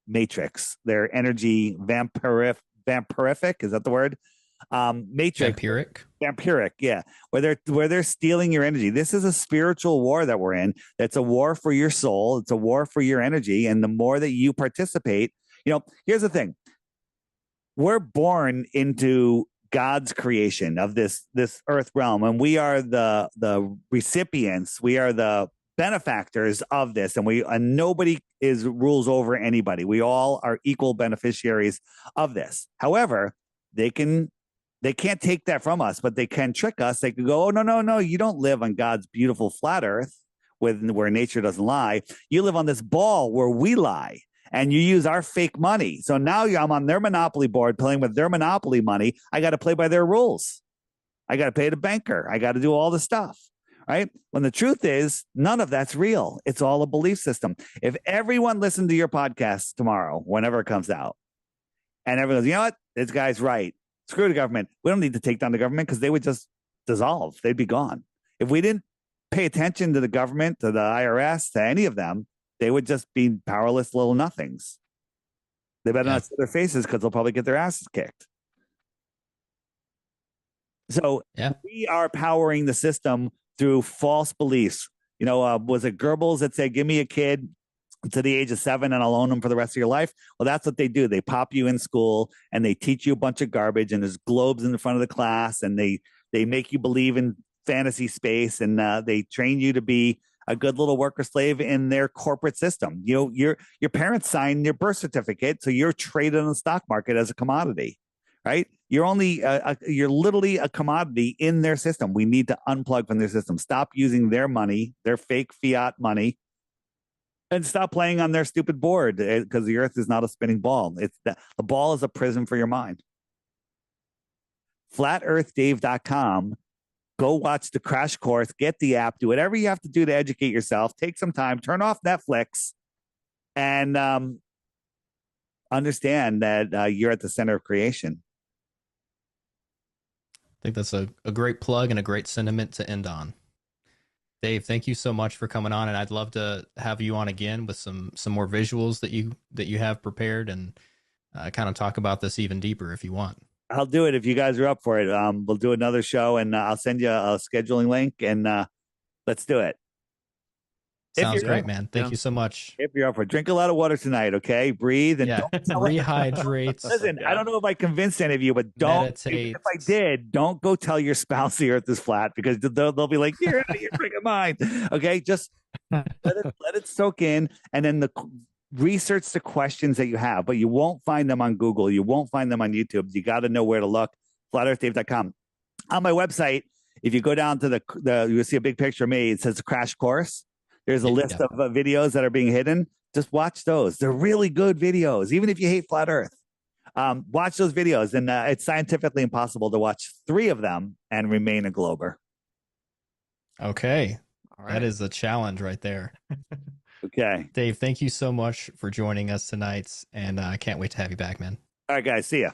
matrix, their energy vampirific. Is that the word? Matrix. Vampiric, yeah. Where they're stealing your energy. This is a spiritual war that we're in. That's a war for your soul. It's a war for your energy. And the more that you participate, here's the thing. We're born into God's creation of this earth realm, and we are the recipients. We are the benefactors of this, and nobody rules over anybody. We all are equal beneficiaries of this. However, they can't take that from us, but they can trick us. They can go, oh, no, you don't live on God's beautiful flat earth where nature doesn't lie. You live on this ball where we lie. And you use our fake money. So now I'm on their monopoly board playing with their monopoly money. I got to play by their rules. I got to pay the banker. I got to do all the stuff, right? When the truth is, none of that's real. It's all a belief system. If everyone listened to your podcast tomorrow, whenever it comes out, and everyone goes, you know what? This guy's right. Screw the government. We don't need to take down the government because they would just dissolve. They'd be gone. If we didn't pay attention to the government, to the IRS, to any of them, they would just be powerless little nothings. They better not see their faces because they'll probably get their asses kicked. So we are powering the system through false beliefs. Was it Goebbels that said, give me a kid to the age of 7 and I'll own them for the rest of your life? Well, that's what they do. They pop you in school and they teach you a bunch of garbage, and there's globes in the front of the class, and they make you believe in fantasy space, and they train you to be a good little worker slave in their corporate system. Your parents signed your birth certificate, so you're traded on the stock market as a commodity, right? You're literally a commodity in their system. We need to unplug from their system. Stop using their money, their fake fiat money, and stop playing on their stupid board, because the earth is not a spinning ball. The ball is a prism for your mind. FlatEarthDave.com. Go watch the crash course, get the app, do whatever you have to do to educate yourself. Take some time, turn off Netflix, and understand that you're at the center of creation.
I think that's a great plug and a great sentiment to end on. Dave, thank you so much for coming on, and I'd love to have you on again with some more visuals that you have prepared, and kind of talk about this even deeper if you want.
I'll do it if you guys are up for it. We'll do another show, and I'll send you a scheduling link, and let's do it.
Sounds great, man. Thank you so much.
If you're up for it, drink a lot of water tonight, okay? Breathe and don't
rehydrate.
Listen, I don't know if I convinced any of you, but don't.
Meditate.
If I did, don't go tell your spouse the Earth is flat, because they'll be like, "You're out of your freaking mind." Okay, just let it soak in, and then research the questions that you have. But you won't find them on Google. You won't find them on YouTube. You got to know where to look. FlatEarthDave.com. On my website, if you go down to you'll see a big picture of me. It says Crash Course. There's a list of videos that are being hidden. Just watch those. They're really good videos, even if you hate flat Earth. Watch those videos, and it's scientifically impossible to watch 3 of them and remain a glober.
Okay. That is a challenge right there.
Okay.
Dave, thank you so much for joining us tonight, and I can't wait to have you back, man.
All right, guys. See ya.